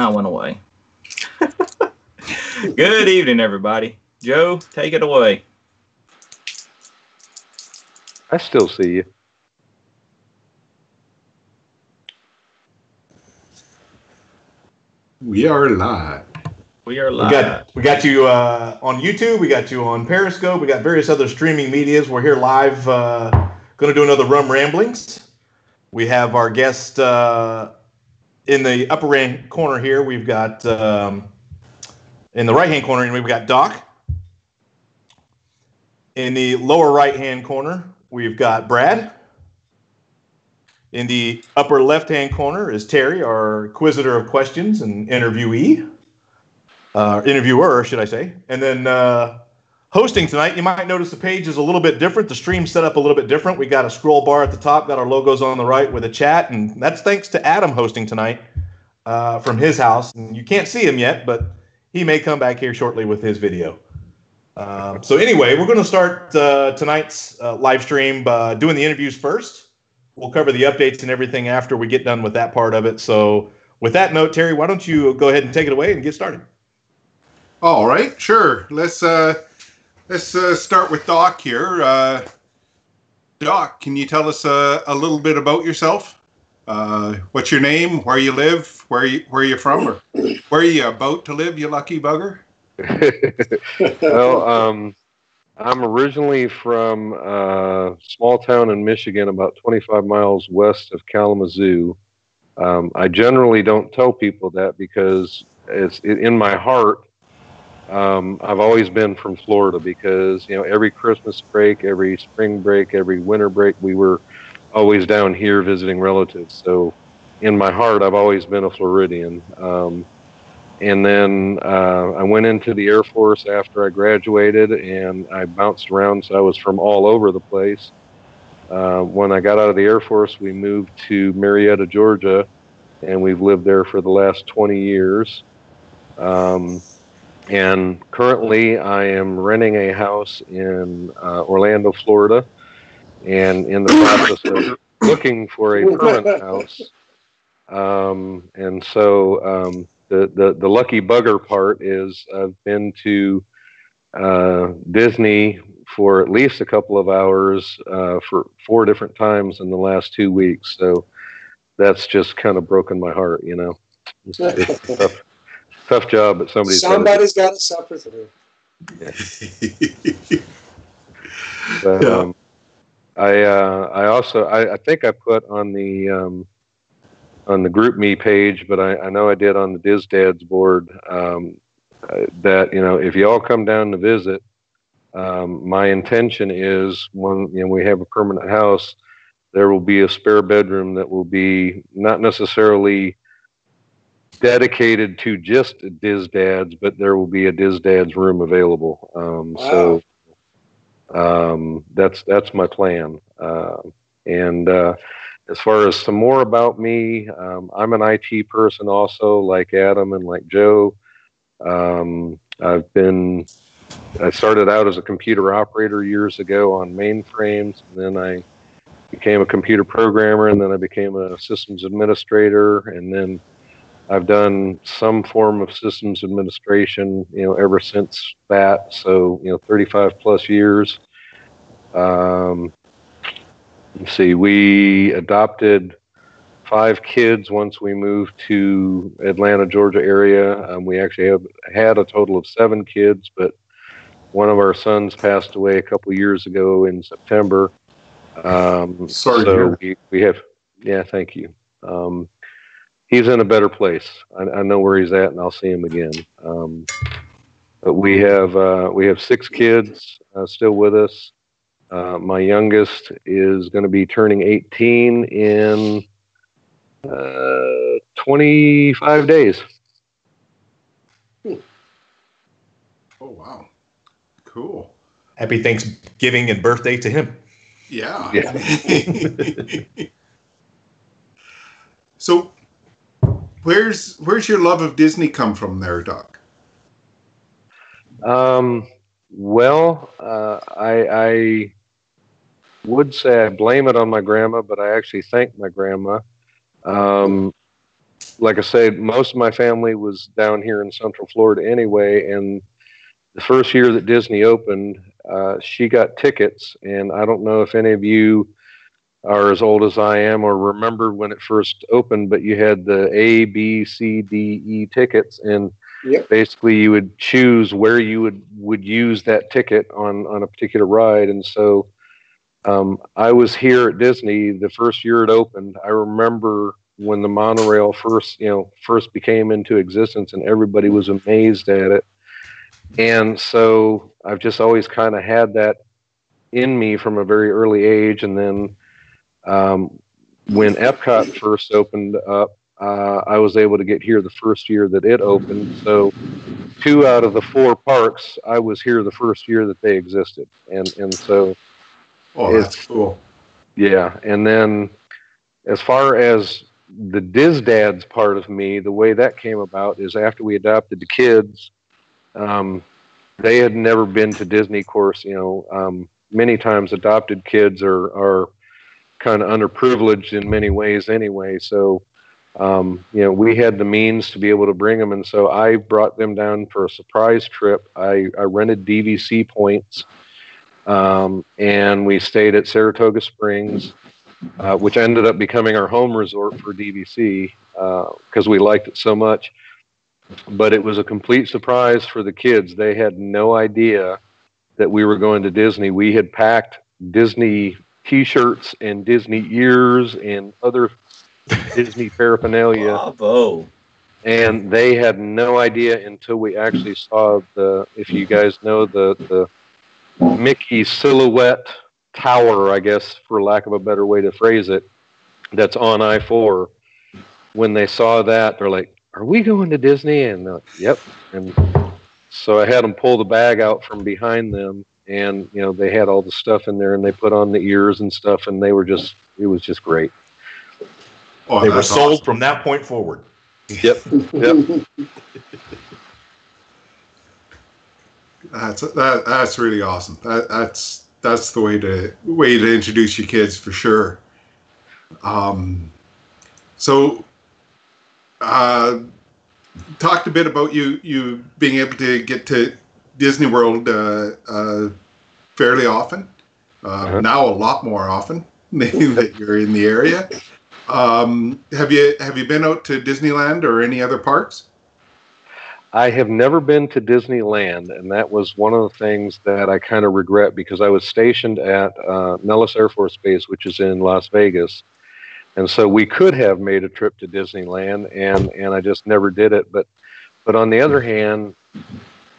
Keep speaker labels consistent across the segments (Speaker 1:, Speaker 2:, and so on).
Speaker 1: mine went away. Good evening, everybody. Joe, take it away.
Speaker 2: I still see you.
Speaker 3: We are live.
Speaker 1: We are live.
Speaker 4: We got you on YouTube. We got you on Periscope. We got various other streaming medias. We're here live. Going to do another Rum Ramblings. We have our guest in the upper right corner here. We've got in the right hand corner, and we've got Doc. In the lower right hand corner, we've got Brad. In the upper left-hand corner is Terry, our inquisitor of questions and interviewer, should I say. And then hosting tonight, you might notice the page is a little bit different. The stream's set up a little bit different. We got a scroll bar at the top, got our logos on the right with a chat, and that's thanks to Adam hosting tonight from his house. And you can't see him yet, but he may come back here shortly with his video. So anyway, we're going to start tonight's live stream by doing the interviews first. We'll cover the updates and everything after we get done with that part of it. So with that note, Terry, why don't you go ahead and take it away and get started?
Speaker 3: All right, sure. Let's start with Doc here. Doc, can you tell us a little bit about yourself? What's your name? Where you live? Where you from? Or where are you about to live? You lucky bugger.
Speaker 2: Well, I'm originally from a small town in Michigan, about 25 miles west of Kalamazoo. I generally don't tell people that because it's in my heart. I've always been from Florida because, every Christmas break, every spring break, every winter break, we were always down here visiting relatives. So in my heart, I've always been a Floridian. And then I went into the Air Force after I graduated, and I bounced around, so I was from all over the place. When I got out of the Air Force, we moved to Marietta, Georgia, and we've lived there for the last 20 years. And currently, I am renting a house in Orlando, Florida, and in the process of looking for a permanent house. And so the lucky bugger part is I've been to Disney for at least a couple of hours for 4 different times in the last 2 weeks. So that's just kind of broken my heart, It's a tough job, but somebody's
Speaker 5: got to suffer through.
Speaker 2: Yeah. But I think I put on the Group Me page, but I know I did on the DisDads board that if you all come down to visit, my intention is when we have a permanent house, there will be a spare bedroom that will be not necessarily dedicated to just DisDads, but there will be a DisDads room available. Wow. So that's my plan. And as far as some more about me, I'm an IT person also, like Adam and like Joe. I started out as a computer operator years ago on mainframes, and then I became a computer programmer, and then I became a systems administrator, and then I've done some form of systems administration, ever since that. So, 35 plus years. Let's see, we adopted 5 kids once we moved to Atlanta, Georgia area. We actually had a total of 7 kids, but one of our sons passed away a couple years ago in September.
Speaker 3: Sorry.
Speaker 2: So we have, yeah, thank you. He's in a better place. I know where he's at, and I'll see him again. But we have 6 kids still with us. My youngest is going to be turning 18 in 25 days.
Speaker 3: Oh, wow. Cool.
Speaker 4: Happy Thanksgiving and birthday to him.
Speaker 3: Yeah.
Speaker 2: Yeah.
Speaker 3: So where's your love of Disney come from there, Doc?
Speaker 2: Well, I would say I blame it on my grandma, but I actually thank my grandma. like I said, most of my family was down here in Central Florida anyway. And the first year that Disney opened, she got tickets. And I don't know if any of you are as old as I am or remember when it first opened, but you had the A, B, C, D, E tickets. And basically you would choose where you would use that ticket on a particular ride. And so I was here at Disney the first year it opened. I remember when the monorail first became into existence, and everybody was amazed at it. And so I've just always kind of had that in me from a very early age. And then when Epcot first opened up, I was able to get here the first year that it opened. So 2 out of the 4 parks, I was here the first year that they existed. And so
Speaker 3: that's cool.
Speaker 2: Yeah. And then as far as the DisDads part of me, the way that came about is after we adopted the kids, they had never been to Disney. Of course, many times adopted kids are kind of underprivileged in many ways anyway. So, we had the means to be able to bring them. And so I brought them down for a surprise trip. I rented DVC points, and we stayed at Saratoga Springs, which ended up becoming our home resort for DVC because we liked it so much. But it was a complete surprise for the kids. They had no idea that we were going to Disney. We had packed Disney T-shirts and Disney ears and other Disney paraphernalia.
Speaker 1: Bravo.
Speaker 2: And they had no idea until we actually saw if you guys know, the Mickey silhouette tower, I guess, for lack of a better way to phrase it, that's on I-4. When they saw that, they're like, "Are we going to Disney?" And they're like, "Yep." And so I had them pull the bag out from behind them, and they had all the stuff in there, and they put on the ears and stuff, and it was just great.
Speaker 4: Oh, they were sold awesome from that point forward.
Speaker 2: Yep.
Speaker 3: That's really awesome. That's the way to introduce your kids for sure. So talked a bit about you being able to get to Disney World fairly often. Now a lot more often that you're in the area. Have you been out to Disneyland or any other parks?
Speaker 2: I have never been to Disneyland, and that was one of the things that I kind of regret because I was stationed at Nellis Air Force Base, which is in Las Vegas. And so we could have made a trip to Disneyland, and I just never did it. But on the other hand,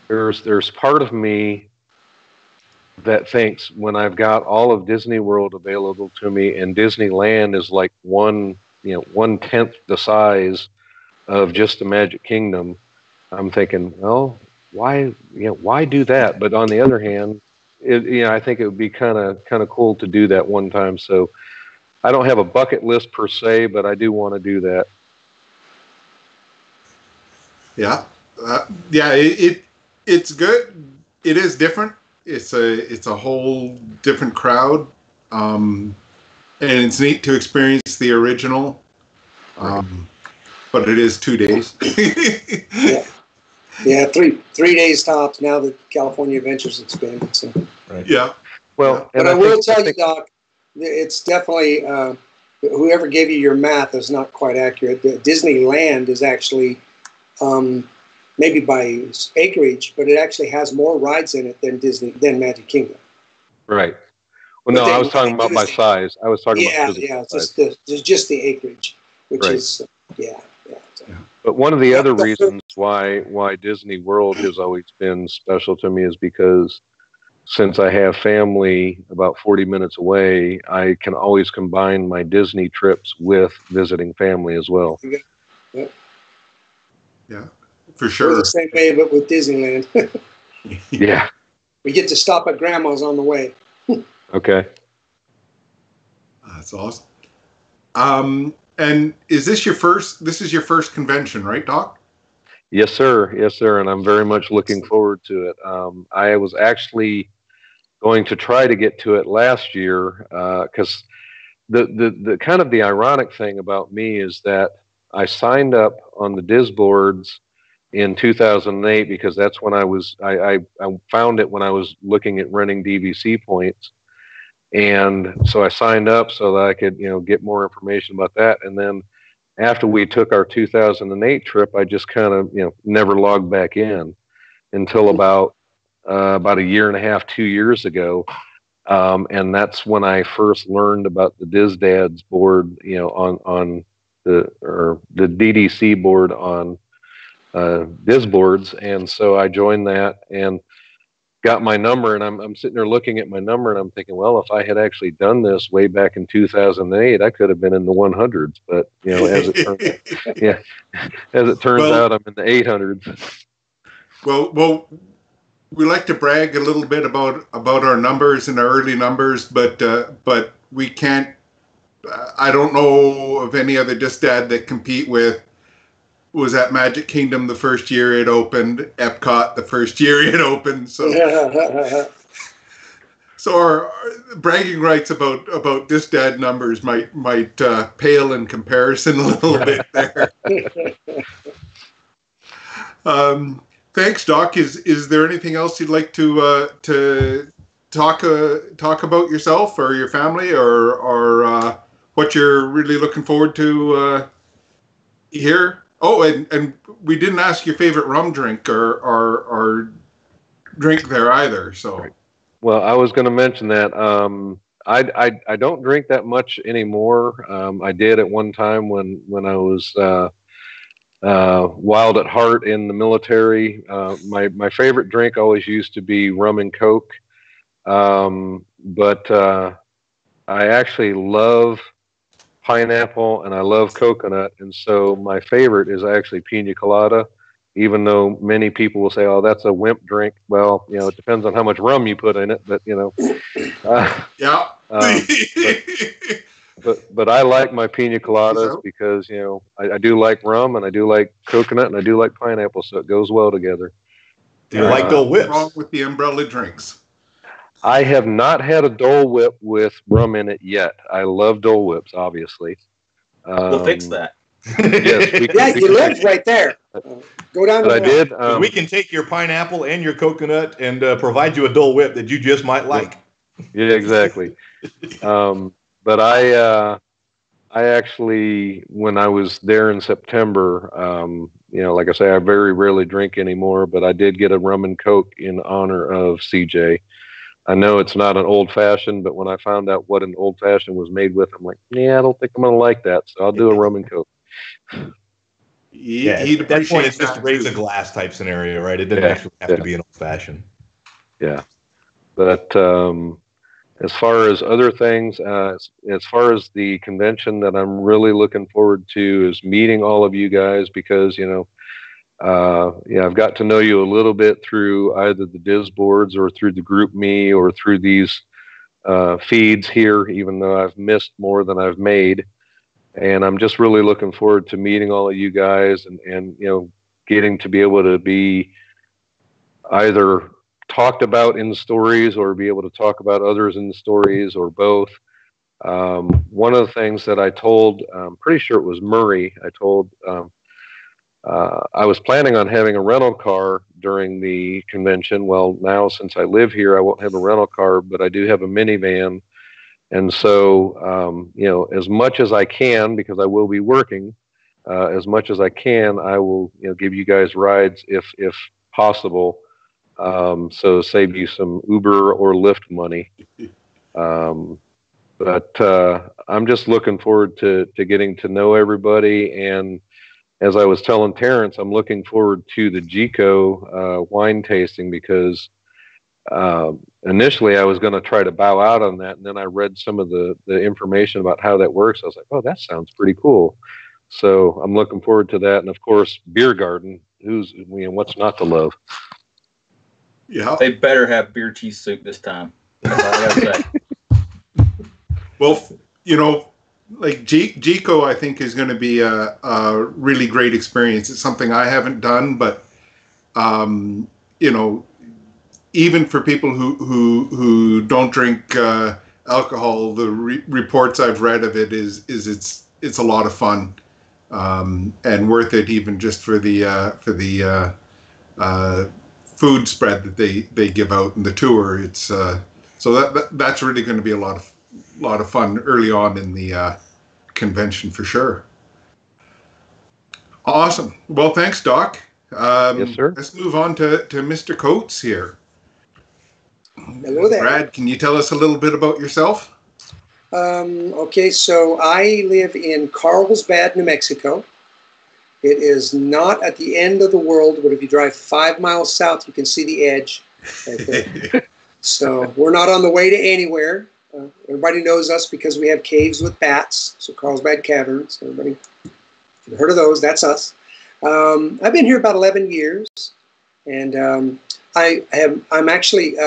Speaker 2: there's part of me that thinks when I've got all of Disney World available to me, and Disneyland is like 1/10 the size of just the Magic Kingdom, I'm thinking, well, why do that? But on the other hand, I think it would be kind of cool to do that one time. So I don't have a bucket list per se, but I do want to do that.
Speaker 3: Yeah, it's good. It is different. It's a whole different crowd, and it's neat to experience the original. But it is 2 days.
Speaker 5: Yeah, three days tops. Now that California Adventure's expanded, so
Speaker 3: right. Yeah.
Speaker 2: Well,
Speaker 5: but I will tell you, Doc, it's definitely whoever gave you your math is not quite accurate. Disneyland is actually maybe by acreage, but it actually has more rides in it than Magic Kingdom.
Speaker 2: Right. Well, no, I was talking about by size. I was talking about
Speaker 5: just the acreage, which is yeah.
Speaker 2: But one of the other reasons why Disney World has always been special to me is because since I have family about 40 minutes away, I can always combine my Disney trips with visiting family as well.
Speaker 3: Yeah, for sure.
Speaker 5: We're the same way, but with Disneyland.
Speaker 2: Yeah.
Speaker 5: We get to stop at Grandma's on the way.
Speaker 2: Okay.
Speaker 3: That's awesome. And is this your first? This is your first convention, right, Doc?
Speaker 2: Yes, sir. Yes, sir. And I'm very much looking forward to it. I was actually going to try to get to it last year because the kind of the ironic thing about me is that I signed up on the DIS boards in 2008 because that's when I found it when I was looking at running DVC points. And so I signed up so that I could, get more information about that. And then after we took our 2008 trip, I just kind of, never logged back in until about a year and a half, 2 years ago. And that's when I first learned about the DisDads board, on the DDC board on DIS boards. And so I joined that and got my number, and I'm sitting there looking at my number, and I'm thinking, well, if I had actually done this way back in 2008, I could have been in the 100s. But as it turns out, I'm in the 800s.
Speaker 3: Well, we like to brag a little bit about our numbers and our early numbers, but we can't. I don't know of any other DisDad that compete with. Was at Magic Kingdom the first year it opened, Epcot the first year it opened. So, so our bragging rights about DisDad numbers might pale in comparison a little bit there. Thanks, Doc. Is there anything else you'd like to talk about yourself or your family or what you're really looking forward to here? Oh, and we didn't ask your favorite rum drink or drink there either. So,
Speaker 2: well, I was going to mention that. I don't drink that much anymore. I did at one time when I was wild at heart in the military. My favorite drink always used to be rum and Coke, but I actually love pineapple and I love coconut, and so my favorite is actually pina colada, even though many people will say, oh, that's a wimp drink. Well, it depends on how much rum you put in it, but
Speaker 3: yeah.
Speaker 2: But I like my pina coladas because I do like rum and I do like coconut and I do like pineapple, so it goes well together.
Speaker 4: Do you like Dole Whips?
Speaker 3: Wrong with the umbrella drinks.
Speaker 2: I have not had a Dole Whip with rum in it yet. I love Dole Whips, obviously.
Speaker 1: We'll fix that.
Speaker 2: Yes,
Speaker 5: you live right there. Go down.
Speaker 2: But I did.
Speaker 4: We can take your pineapple and your coconut and provide you a Dole Whip that you just might like.
Speaker 2: Yeah, exactly. But I actually, when I was there in September, like I say, I very rarely drink anymore, but I did get a rum and Coke in honor of CJ. I know it's not an old fashioned, but when I found out what an old fashioned was made with, I'm like, yeah, I don't think I'm going to like that. So I'll do a rum and Coke.
Speaker 4: Yeah, at that point, it's just a raise a glass type scenario, right? It doesn't actually have to be an old fashioned.
Speaker 2: Yeah. But as far as other things, as far as the convention that I'm really looking forward to is meeting all of you guys because, I've got to know you a little bit through either the DIS boards or through the Group Me or through these feeds here, even though I've missed more than I've made. And I'm just really looking forward to meeting all of you guys and getting to be able to be either talked about in the stories or be able to talk about others in the stories or both. One of the things that I told, I'm pretty sure it was Murray, I told, I was planning on having a rental car during the convention. Well, now since I live here, I won't have a rental car, but I do have a minivan. And so, as much as I can, because I will be working, as much as I can, I will, give you guys rides if possible. So save you some Uber or Lyft money. But I'm just looking forward to getting to know everybody. And as I was telling Terrence, I'm looking forward to the GECO wine tasting because initially I was going to try to bow out on that. And then I read some of the information about how that works. I was like, oh, that sounds pretty cool. So I'm looking forward to that. And of course, Beer Garden, what's not to love?
Speaker 3: Yeah.
Speaker 1: They better have beer cheese soup this time. That's all I gotta say.
Speaker 3: Well, like GECO, I think is going to be a really great experience. It's something I haven't done, but even for people who don't drink alcohol, the reports I've read of it is it's a lot of fun. and worth it even just for the food spread that they give out in the tour. It's so that's really going to be a lot of fun early on in the convention for sure. Awesome. Well, thanks, Doc.
Speaker 2: Yes, sir.
Speaker 3: Let's move on to Mr. Coates here.
Speaker 5: Hello there.
Speaker 3: Brad, can you tell us a little bit about yourself?
Speaker 5: Okay, so I live in Carlsbad, New Mexico. It is not at the end of the world, but if you drive 5 miles south, you can see the edge right there. So we're not on the way to anywhere. Everybody knows us because we have caves with bats, so Carlsbad Caverns. Everybody heard of those? That's us. I've been here about 11 years, and I'm actually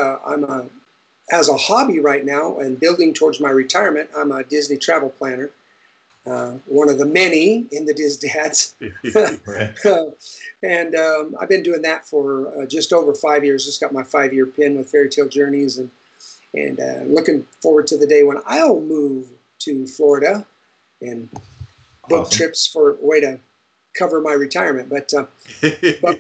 Speaker 5: as a hobby right now and building towards my retirement, I'm a Disney travel planner, one of the many in the DisDads. And I've been doing that for just over 5 years. Just got my 5-year pin with Fairy Tale Journeys, and looking forward to the day when I'll move to Florida and book trips for a way to cover my retirement. But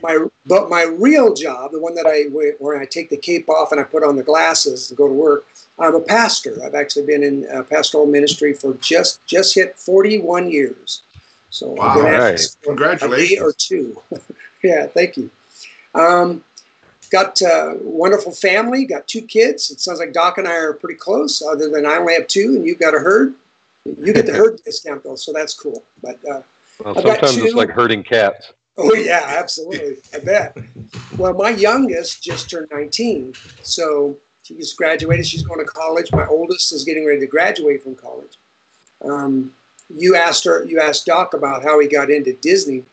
Speaker 5: my real job, the one that where I take the cape off and I put on the glasses and go to work, I'm a pastor. I've actually been in pastoral ministry for just hit 41 years. So
Speaker 3: wow,
Speaker 5: I've been at
Speaker 3: this for congratulations.
Speaker 5: A day or two. Yeah, thank you. Got a wonderful family, got 2 kids. It sounds like Doc and I are pretty close, other than I only have 2 and you've got a herd. You get the herd discount though, so that's cool. But
Speaker 2: well, sometimes it's like herding cats.
Speaker 5: Oh yeah, absolutely. I bet. Well, my youngest just turned 19, so she just graduated. She's going to college. My oldest is getting ready to graduate from college. You asked Doc about how he got into Disney.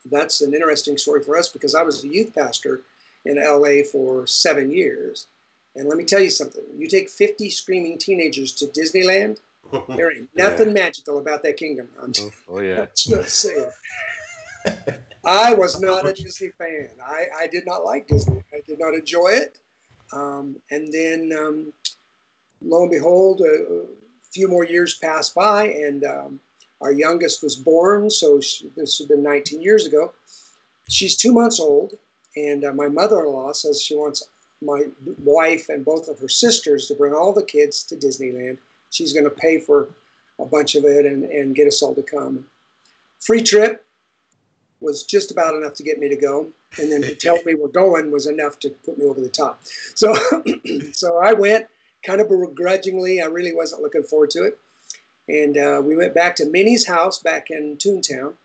Speaker 5: That's an interesting story for us because I was a youth pastor in LA for 7 years. And let me tell you something. You take 50 screaming teenagers to Disneyland, there ain't nothing magical about that kingdom. I'm just saying. I was not a Disney fan. I did not like Disney. I did not enjoy it. And then, lo and behold, a few more years passed by, and our youngest was born. So this has been 19 years ago. She's 2 months old, and my mother-in-law says she wants my wife and both of her sisters to bring all the kids to Disneyland. She's going to pay for a bunch of it and get us all to come. Free trip was just about enough to get me to go. And then to tell me we're going was enough to put me over the top. So, so I went kind of begrudgingly. I really wasn't looking forward to it. And we went back to Minnie's house back in Toontown,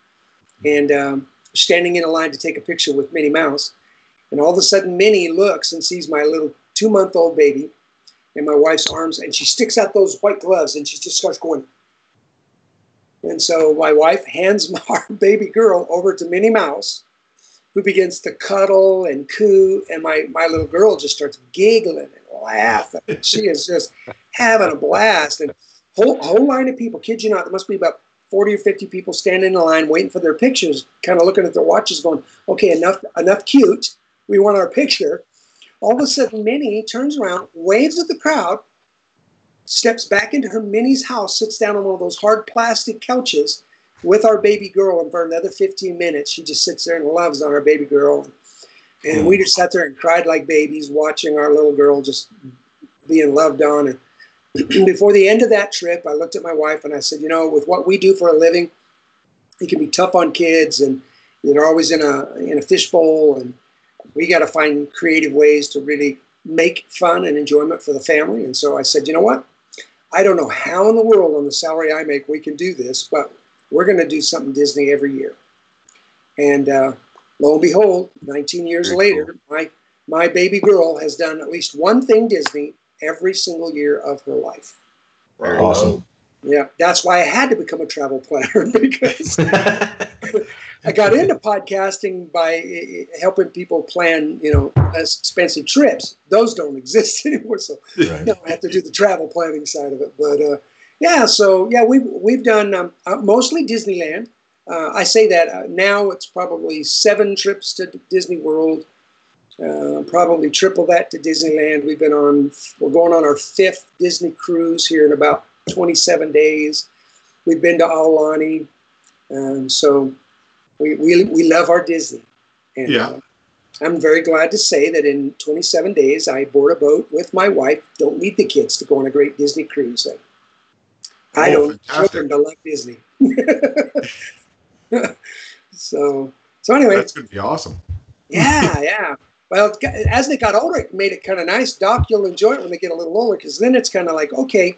Speaker 5: and standing in a line to take a picture with Minnie Mouse. And all of a sudden, Minnie looks and sees my little 2-month-old baby in my wife's arms, and she sticks out those white gloves, and she just starts going. And so my wife hands our baby girl over to Minnie Mouse, who begins to cuddle and coo, and my little girl just starts giggling and laughing. She is just having a blast. And whole line of people, kid you not, there must be about 40 or 50 people standing in a line waiting for their pictures, kind of looking at their watches going, okay, enough cute. We want our picture. All of a sudden, Minnie turns around, waves at the crowd, steps back into her Minnie's house, sits down on one of those hard plastic couches with our baby girl, and for another 15 minutes, she just sits there and loves on our baby girl. And we just sat there and cried like babies, watching our little girl just being loved on. And before the end of that trip, I looked at my wife and I said, you know, with what we do for a living, it can be tough on kids, and they're always in a fishbowl, and we got to find creative ways to really make fun and enjoyment for the family. And so I said, you know what? I don't know how in the world on the salary I make we can do this, but we're going to do something Disney every year. And lo and behold, 19 years later, my baby girl has done at least one thing Disney every single year of her life.
Speaker 4: Very awesome.
Speaker 5: Yeah, that's why I had to become a travel planner, because I got into podcasting by helping people plan, less expensive trips. Those don't exist anymore, so I have to do the travel planning side of it. But we've done mostly Disneyland. I say that now it's probably 7 trips to Disney World, probably triple that to Disneyland. We're going on our 5th Disney cruise here in about 27 days. We've been to Aulani. So we love our Disney. And I'm very glad to say that in 27 days, I board a boat with my wife. Don't need the kids to go on a great Disney cruise. I don't children to love Disney. So anyway.
Speaker 3: That's going to be awesome.
Speaker 5: Yeah. Well, as they got older, it made it kind of nice. Doc, you'll enjoy it when they get a little older, because then it's kind of like, okay,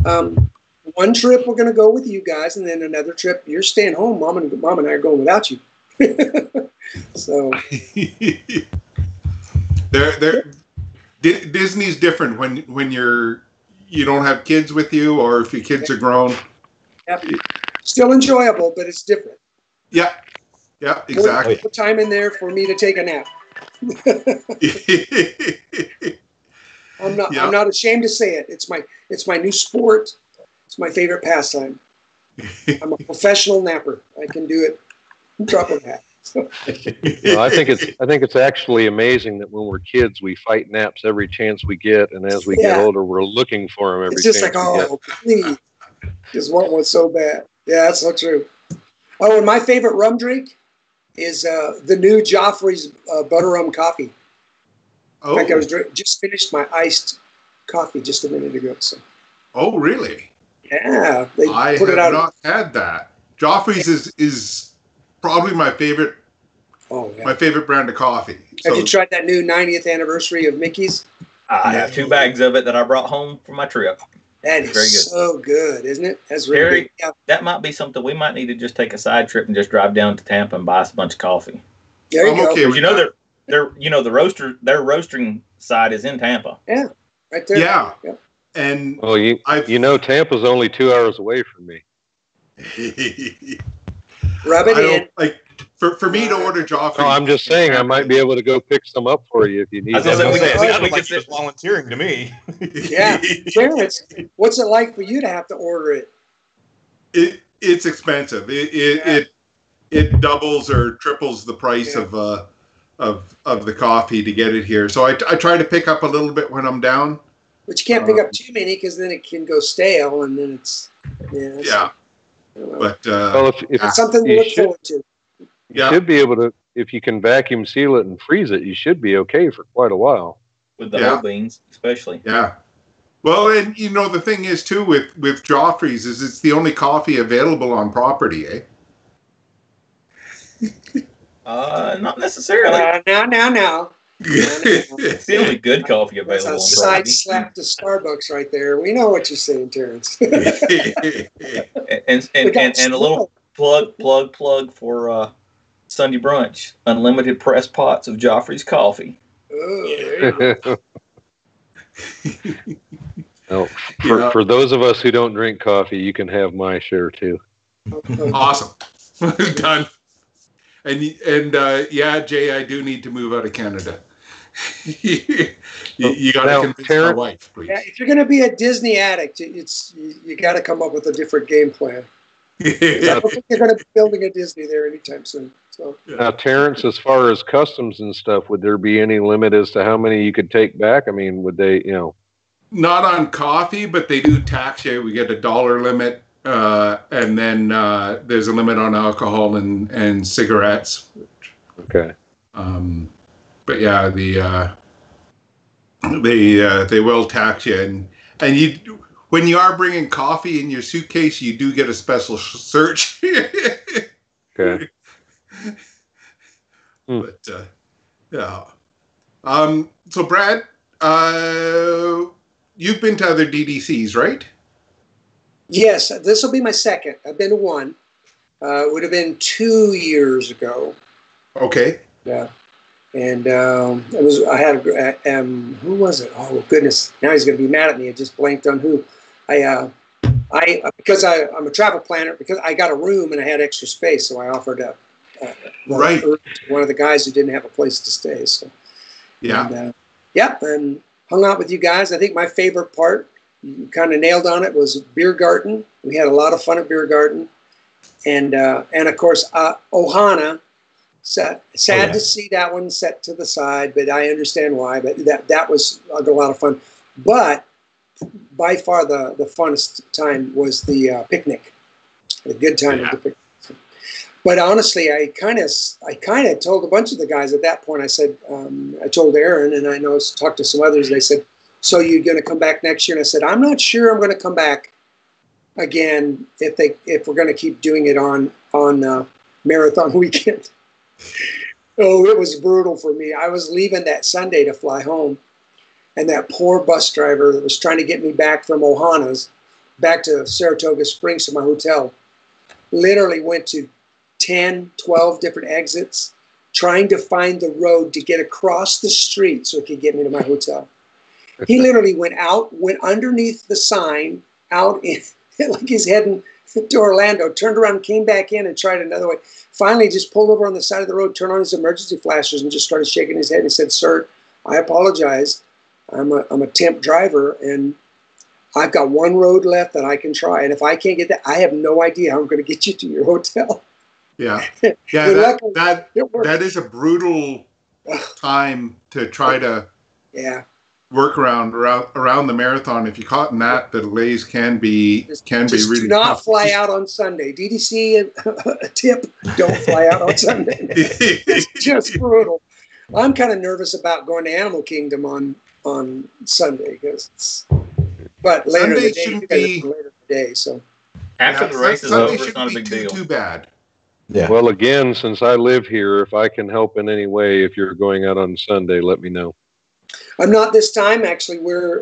Speaker 5: one trip we're going to go with you guys, and then another trip you're staying home. Mom and I are going without you. So
Speaker 3: Disney's different when you don't have kids with you, or if your kids are grown.
Speaker 5: Yep. Still enjoyable, but it's different.
Speaker 3: Yeah, exactly.
Speaker 5: Put time in there for me to take a nap. I'm not ashamed to say it. It's my new sport. It's my favorite pastime. I'm a professional napper. I can do it. Drop of a hat.
Speaker 2: Well, I think it's actually amazing that when we're kids, we fight naps every chance we get, and as we get older, we're looking for them every chance we get. It's just like,
Speaker 5: please, just want one so bad. Yeah, that's so true. Oh, and my favorite rum drink is the new Joffrey's butter rum coffee.
Speaker 3: Oh,
Speaker 5: in fact, I just finished my iced coffee just a minute ago. So.
Speaker 3: Oh, really?
Speaker 5: Yeah,
Speaker 3: I have not had that. Joffrey's is probably my favorite.
Speaker 5: Oh, yeah.
Speaker 3: My favorite brand of coffee.
Speaker 5: Have you tried that new 90th anniversary of Mickey's?
Speaker 1: I have 2 bags of it that I brought home for my trip.
Speaker 5: That is very good. So good, isn't it? That's really good. Yeah.
Speaker 1: That might be something we might need to just take a side trip and just drive down to Tampa and buy us a bunch of coffee.
Speaker 5: There you go.
Speaker 3: Okay,
Speaker 1: the roasting side is in Tampa.
Speaker 5: Yeah, right there.
Speaker 3: Yeah. And
Speaker 2: Tampa's only 2 hours away from me.
Speaker 5: Rub it in.
Speaker 3: Like for me to order Joffrey.
Speaker 2: No, I'm just saying I might be able to go pick some up for you if you need.
Speaker 4: It's like volunteering to me.
Speaker 5: Yeah, Terrence, what's it like for you to have to order it?
Speaker 3: It's expensive. It doubles or triples the price of the coffee to get it here. So I try to pick up a little bit when I'm down.
Speaker 5: But you can't pick up too many because then it can go stale, and then it's
Speaker 3: But
Speaker 5: it's something to look forward to.
Speaker 2: You should be able to, if you can vacuum seal it and freeze it, you should be okay for quite a while.
Speaker 1: With the whole beans, especially.
Speaker 3: Yeah. Well, and the thing is too with Joffrey's is it's the only coffee available on property, eh?
Speaker 1: Not necessarily.
Speaker 5: Now.
Speaker 1: It's the only good coffee available.
Speaker 5: That's a side slap to Starbucks right there. We know what you're saying, Terrence.
Speaker 1: and a little plug for Sunday brunch. Unlimited press pots of Joffrey's coffee.
Speaker 5: Oh,
Speaker 2: well, for those of us who don't drink coffee, you can have my share too.
Speaker 3: Awesome. Done. And Jay, I do need to move out of Canada. you got to convince my wife, please.
Speaker 5: Yeah, if you're going to be a Disney addict, you got to come up with a different game plan. I don't think you're going to be building a Disney there anytime soon. So.
Speaker 2: Now, Terrence, as far as customs and stuff, would there be any limit as to how many you could take back? I mean, would they,
Speaker 3: Not on coffee, but they do tax you. We get a $1 limit. And then there's a limit on alcohol and cigarettes.
Speaker 2: Okay.
Speaker 3: But yeah, they will tax you, and you when you are bringing coffee in your suitcase, you do get a special search.
Speaker 2: Okay.
Speaker 3: But yeah. So Brad, you've been to other DDCs, right?
Speaker 5: Yes, this will be my second. I've been to one. It would have been 2 years ago.
Speaker 3: Okay.
Speaker 5: Yeah, and who was it? Oh goodness! Now he's going to be mad at me. I just blanked on who. Because I'm a travel planner. Because I got a room and I had extra space, so I offered
Speaker 3: right
Speaker 5: to one of the guys who didn't have a place to stay. So
Speaker 3: yeah,
Speaker 5: and hung out with you guys. I think my favorite part, you kind of nailed on it, was Beer Garden. We had a lot of fun at Beer Garden, and of course Ohana. Sad to see that one set to the side, but I understand why. But that was a lot of fun. But by far the funnest time was the picnic. A good time at the picnic. But honestly, I kind of told a bunch of the guys at that point. I said, I told Aaron, and I know talked to some others. They said, "So you're going to come back next year?" And I said, "I'm not sure I'm going to come back again if we're going to keep doing it on marathon weekend." Oh, it was brutal for me. I was leaving that Sunday to fly home, and that poor bus driver that was trying to get me back from Ohana's back to Saratoga Springs to my hotel literally went to 10, 12 different exits trying to find the road to get across the street so he could get me to my hotel. He literally went underneath the sign, out in, like he's heading to Orlando, turned around, came back in and tried another way. Finally, just pulled over on the side of the road, turned on his emergency flashers and just started shaking his head and said, "Sir, I apologize. I'm a temp driver and I've got one road left that I can try. And if I can't get that, I have no idea how I'm going to get you to your hotel."
Speaker 3: Yeah. Yeah. That is a brutal time to try to work around the marathon. If you're caught in that, the delays can be really
Speaker 5: do not
Speaker 3: tough.
Speaker 5: Fly out on Sunday. DDC a tip: don't fly out on Sunday. It's just brutal. I'm kind of nervous about going to Animal Kingdom on Sunday but later
Speaker 3: Sunday
Speaker 5: in the day,
Speaker 3: shouldn't be
Speaker 5: later in the day. So
Speaker 1: after the race is
Speaker 3: Sunday
Speaker 1: over, it's not a big deal.
Speaker 3: too bad.
Speaker 4: Yeah.
Speaker 2: Well, again, since I live here, if I can help in any way, if you're going out on Sunday, let me know.
Speaker 5: I'm not this time. Actually, we're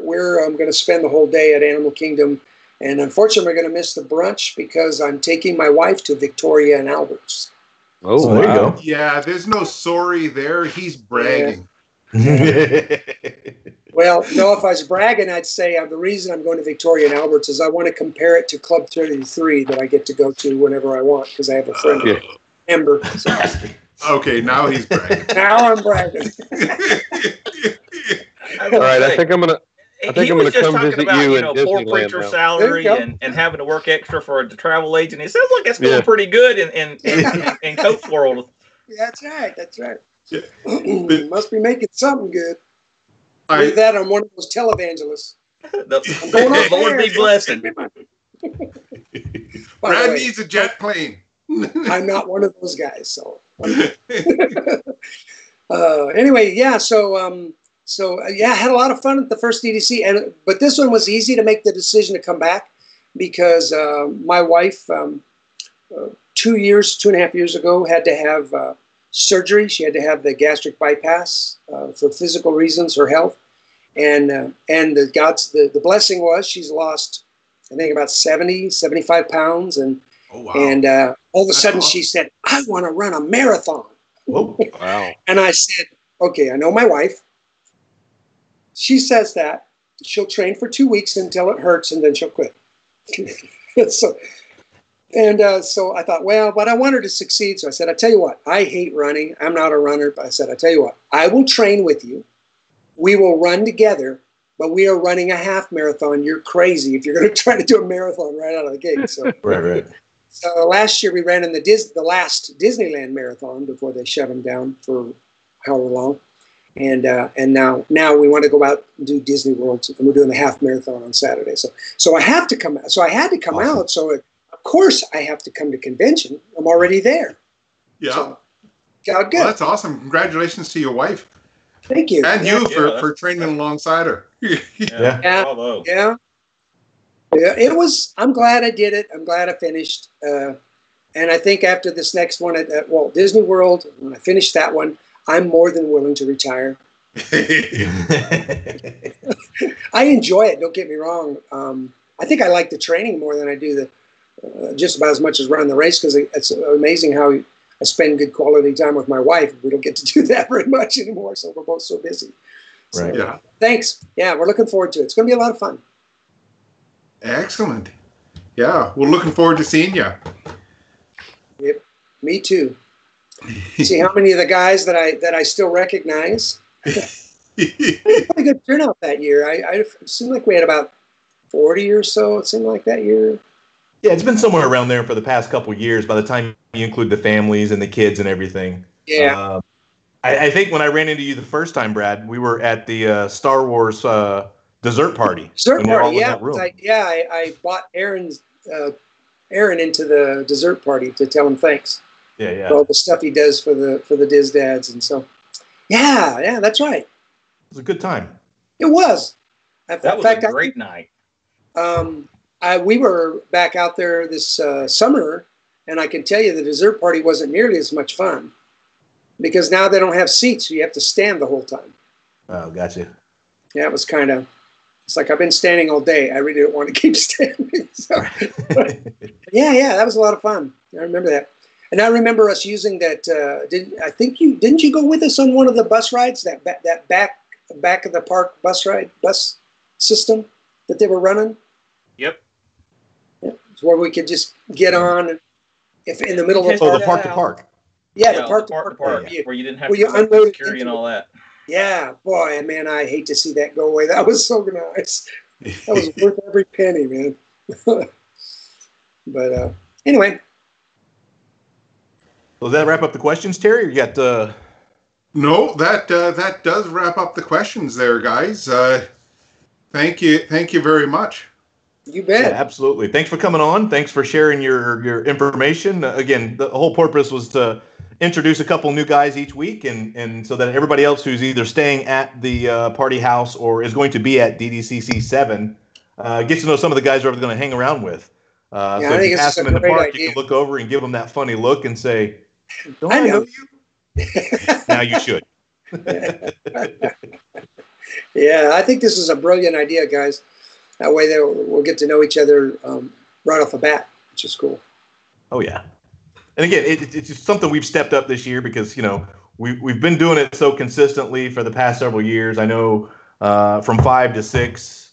Speaker 5: going to spend the whole day at Animal Kingdom, and unfortunately, we're going to miss the brunch because I'm taking my wife to Victoria and Albert's.
Speaker 2: Oh,
Speaker 4: there you go.
Speaker 3: Yeah, there's no sorry there. He's bragging.
Speaker 5: Well, no, if I was bragging, I'd say the reason I'm going to Victoria and Albert's is I want to compare it to Club 33 that I get to go to whenever I want because I have a friend, Ember. So.
Speaker 3: Okay, now he's bragging.
Speaker 5: Now I'm bragging.
Speaker 2: All right, I think I'm gonna come visit you in
Speaker 1: poor
Speaker 2: Disneyland
Speaker 1: preacher
Speaker 2: now.
Speaker 1: salary and having to work extra for the travel agent. It sounds like it's going pretty good in Coach world.
Speaker 5: That's right. That's right.
Speaker 3: Yeah.
Speaker 5: Must be making something good. With that, I'm one of those televangelists.
Speaker 1: The Lord be blessed.
Speaker 3: Brad needs a jet plane.
Speaker 5: I'm not one of those guys. So anyway, yeah. So I had a lot of fun at the first DDC, but this one was easy to make the decision to come back because my wife, 2.5 years ago, had to have surgery. She had to have the gastric bypass for physical reasons, her health, and the blessing was she's lost, I think, about 75 pounds, and all of a sudden she said, "I want to run a marathon."
Speaker 2: Whoa. Wow.
Speaker 5: And I said, "Okay, I know my wife. She says that she'll train for 2 weeks until it hurts, and then she'll quit." So I thought, well, but I want her to succeed. So I said, "I tell you what, I hate running. I'm not a runner." But I said, "I tell you what, I will train with you. We will run together, but we are running a half marathon. You're crazy if you're going to try to do a marathon right out of the gate." So,
Speaker 4: Right.
Speaker 5: So last year we ran in the last Disneyland marathon before they shut them down for however long. And now we want to go out and do Disney World, and we're doing the half marathon on Saturday. So I have to come out. So I had to come out. So of course I have to come to convention. I'm already there.
Speaker 3: Yeah.
Speaker 5: So, good.
Speaker 3: Well, that's awesome. Congratulations to your wife.
Speaker 5: Thank you.
Speaker 3: And you for training alongside her.
Speaker 1: Bravo.
Speaker 5: Yeah. It was. I'm glad I did it. I'm glad I finished. And I think after this next one at Walt Disney World, when I finish that one, I'm more than willing to retire. I enjoy it. Don't get me wrong. I think I like the training more than I do just about as much as running the race, because it's amazing how I spend good quality time with my wife. We don't get to do that very much anymore, so we're both so busy.
Speaker 4: Right.
Speaker 5: So, thanks. Yeah, we're looking forward to it. It's going to be a lot of fun.
Speaker 3: Excellent. Yeah, we're looking forward to seeing you.
Speaker 5: Yep, me too. See how many of the guys that I still recognize. Pretty good turnout that year. It seemed like we had about 40 or so. It seemed like that year.
Speaker 4: Yeah, it's been somewhere around there for the past couple of years. By the time you include the families and the kids and everything.
Speaker 5: Yeah.
Speaker 4: I think when I ran into you the first time, Brad, we were at the Star Wars dessert party.
Speaker 5: Dessert party, yeah. I bought Aaron into the dessert party to tell him thanks.
Speaker 4: Yeah.
Speaker 5: For all the stuff he does for the DisDads, and so yeah, that's right.
Speaker 4: It was a good time.
Speaker 5: It was.
Speaker 1: That was a great night.
Speaker 5: We were back out there this summer, and I can tell you the dessert party wasn't nearly as much fun because now they don't have seats, so you have to stand the whole time.
Speaker 4: Oh, gotcha.
Speaker 5: Yeah, it was kind of. It's like I've been standing all day. I really don't want to keep standing. So, yeah, that was a lot of fun. I remember that, and I remember us using that. Didn't you go with us on one of the bus rides? That back of the park bus system that they were running.
Speaker 1: Yep.
Speaker 5: It's where we could just get on if in the middle of
Speaker 4: the park to park.
Speaker 5: Yeah, the park to park.
Speaker 1: Where you didn't have to
Speaker 5: unload
Speaker 1: security and all that.
Speaker 5: Yeah, boy, man, I hate to see that go away. That was so nice. That was worth every penny, man. But anyway.
Speaker 4: Does that wrap up the questions, Terry? Or you got
Speaker 3: No, that does wrap up the questions there, guys. Thank you very much.
Speaker 5: You bet.
Speaker 4: Yeah, absolutely. Thanks for coming on. Thanks for sharing your information. Again, the whole purpose was to introduce a couple new guys each week, and so that everybody else who's either staying at the party house or is going to be at DDCC 7 gets to know some of the guys we're going to hang around with. So if you pass them in the park, you can look over and give them that funny look and say, "Don't I know you?" Now you should.
Speaker 5: Yeah, I think this is a brilliant idea, guys. That way we'll get to know each other right off the bat, which is cool.
Speaker 4: Oh, yeah. And again, it's just something we've stepped up this year because, we've been doing it so consistently for the past several years. I know from 5 to 6,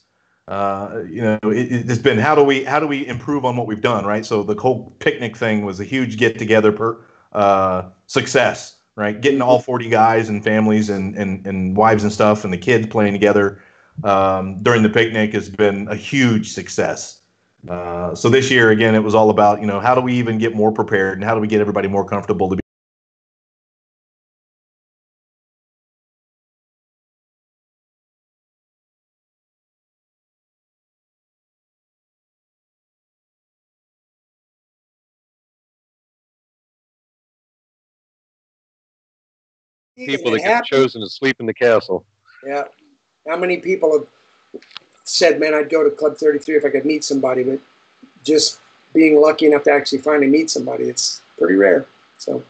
Speaker 4: it's been how do we improve on what we've done, right? So the whole picnic thing was a huge get-together success, right? Getting all 40 guys and families and wives and stuff and the kids playing together during the picnic has been a huge success. So this year, again, it was all about, how do we even get more prepared and how do we get everybody more comfortable to be.
Speaker 2: People that get chosen to sleep in the castle.
Speaker 5: Yeah. How many people have said, man, I'd go to Club 33 if I could meet somebody, but just being lucky enough to actually finally meet somebody, it's pretty rare. So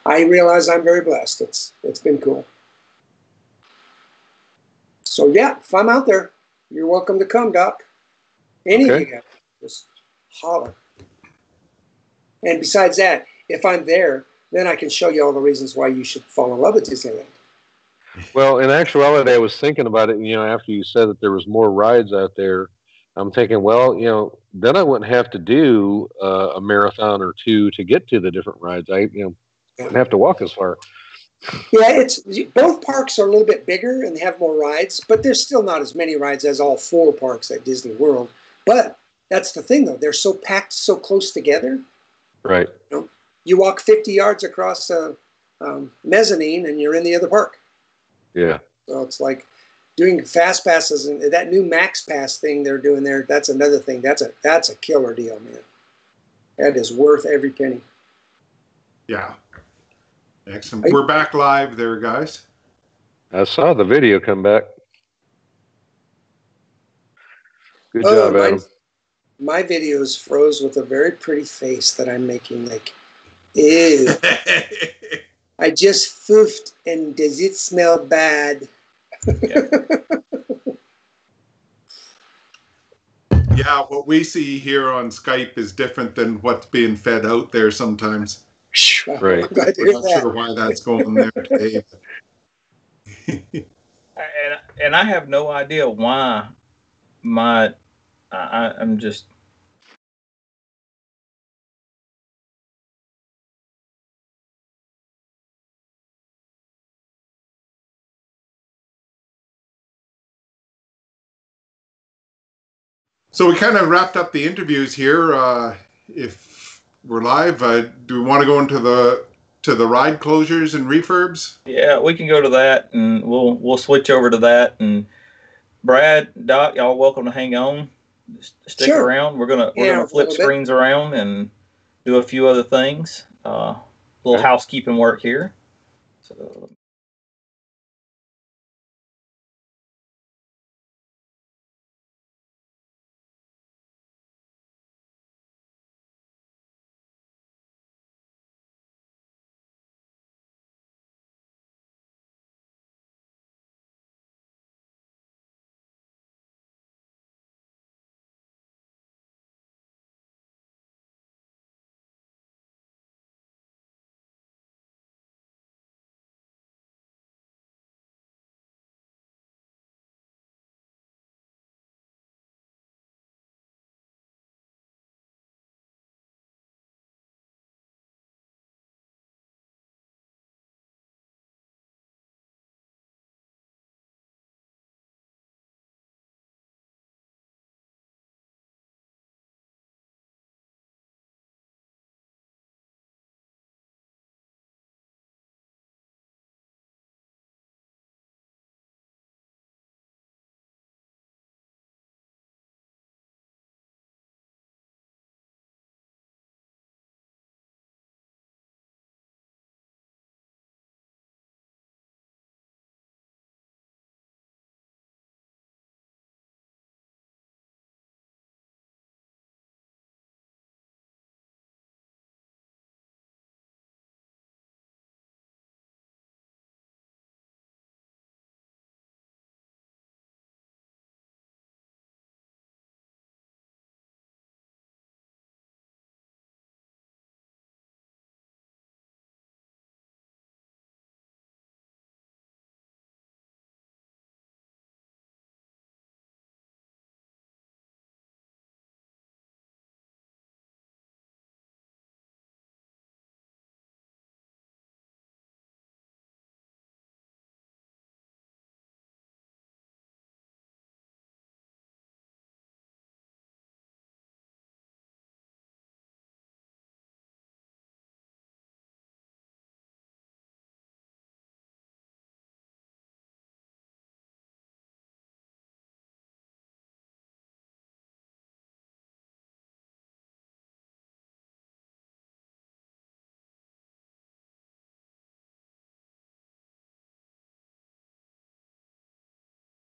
Speaker 5: I realize I'm very blessed. It's been cool. So yeah, if I'm out there, you're welcome to come, Doc. Any of you guys, just holler. And besides that, if I'm there, then I can show you all the reasons why you should fall in love with Disneyland.
Speaker 2: Well, in actuality, I was thinking about it, after you said that there was more rides out there, I'm thinking, well, then I wouldn't have to do a marathon or two to get to the different rides. I wouldn't have to walk as far.
Speaker 5: Yeah, both parks are a little bit bigger and they have more rides, but there's still not as many rides as all 4 parks at Disney World. But that's the thing, though. They're so packed so close together.
Speaker 2: Right.
Speaker 5: You walk 50 yards across a mezzanine and you're in the other park.
Speaker 2: Yeah.
Speaker 5: So it's like doing fast passes and that new Max Pass thing they're doing there. That's another thing. That's a killer deal, man. That is worth every penny.
Speaker 3: Yeah. Excellent. We're back live there, guys.
Speaker 2: I saw the video come back. Good job, Adam.
Speaker 5: My videos froze with a very pretty face that I'm making. Like, ew. I just foofed, and does it smell bad?
Speaker 3: Yeah, what we see here on Skype is different than what's being fed out there sometimes.
Speaker 2: Right.
Speaker 5: I'm glad to
Speaker 3: I'm
Speaker 5: hear
Speaker 3: not
Speaker 5: that.
Speaker 3: sure why that's going there today.
Speaker 1: And I have no idea why I'm just.
Speaker 3: So we kind of wrapped up the interviews here. If we're live, do we want to go into the ride closures and refurbs?
Speaker 1: Yeah, we can go to that, and we'll switch over to that. And Brad, Doc, y'all welcome to hang on, stick around. We're gonna flip screens around and do a few other things. little housekeeping work here. So.